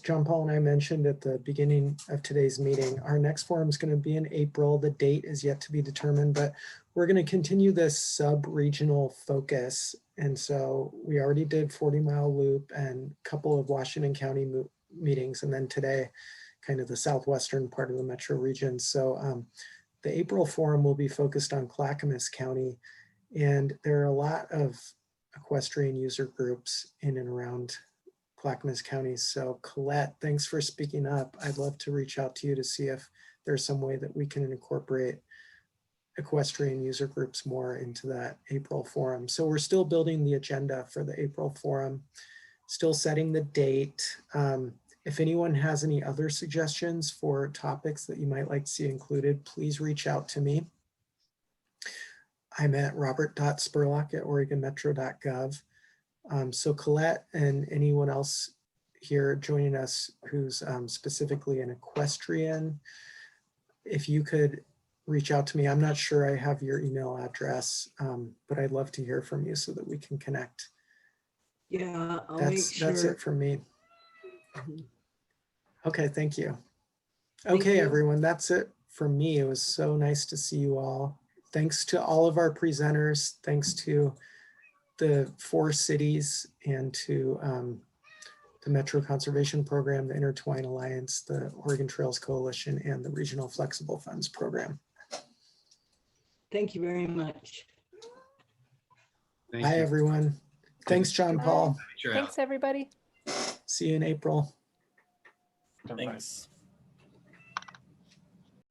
John Paul and I mentioned at the beginning of today's meeting, our next forum is going to be in April. The date is yet to be determined, but we're going to continue this sub-regional focus. And so we already did 40 Mile Loop and a couple of Washington County meetings, and then today, kind of the southwestern part of the metro region. So the April forum will be focused on Clackamas County, and there are a lot of equestrian user groups in and around Clackamas County. So Colette, thanks for speaking up. I'd love to reach out to you to see if there's some way that we can incorporate equestrian user groups more into that April forum. So we're still building the agenda for the April forum, still setting the date. If anyone has any other suggestions for topics that you might like to see included, please reach out to me. I'm at robert.spurlock@oregonmetro.gov. So Colette and anyone else here joining us who's specifically an equestrian, if you could reach out to me. I'm not sure I have your email address, but I'd love to hear from you so that we can connect. Yeah, That's it from me. Okay, thank you. Okay, everyone, that's it from me. It was so nice to see you all. Thanks to all of our presenters. Thanks to the 4 cities and to the Metro Conservation Program, the Intertwine Alliance, the Oregon Trails Coalition, and the Regional Flexible Funds Program. Thank you very much. Bye, everyone. Thanks, John Paul. Thanks, everybody. See you in April. Thanks.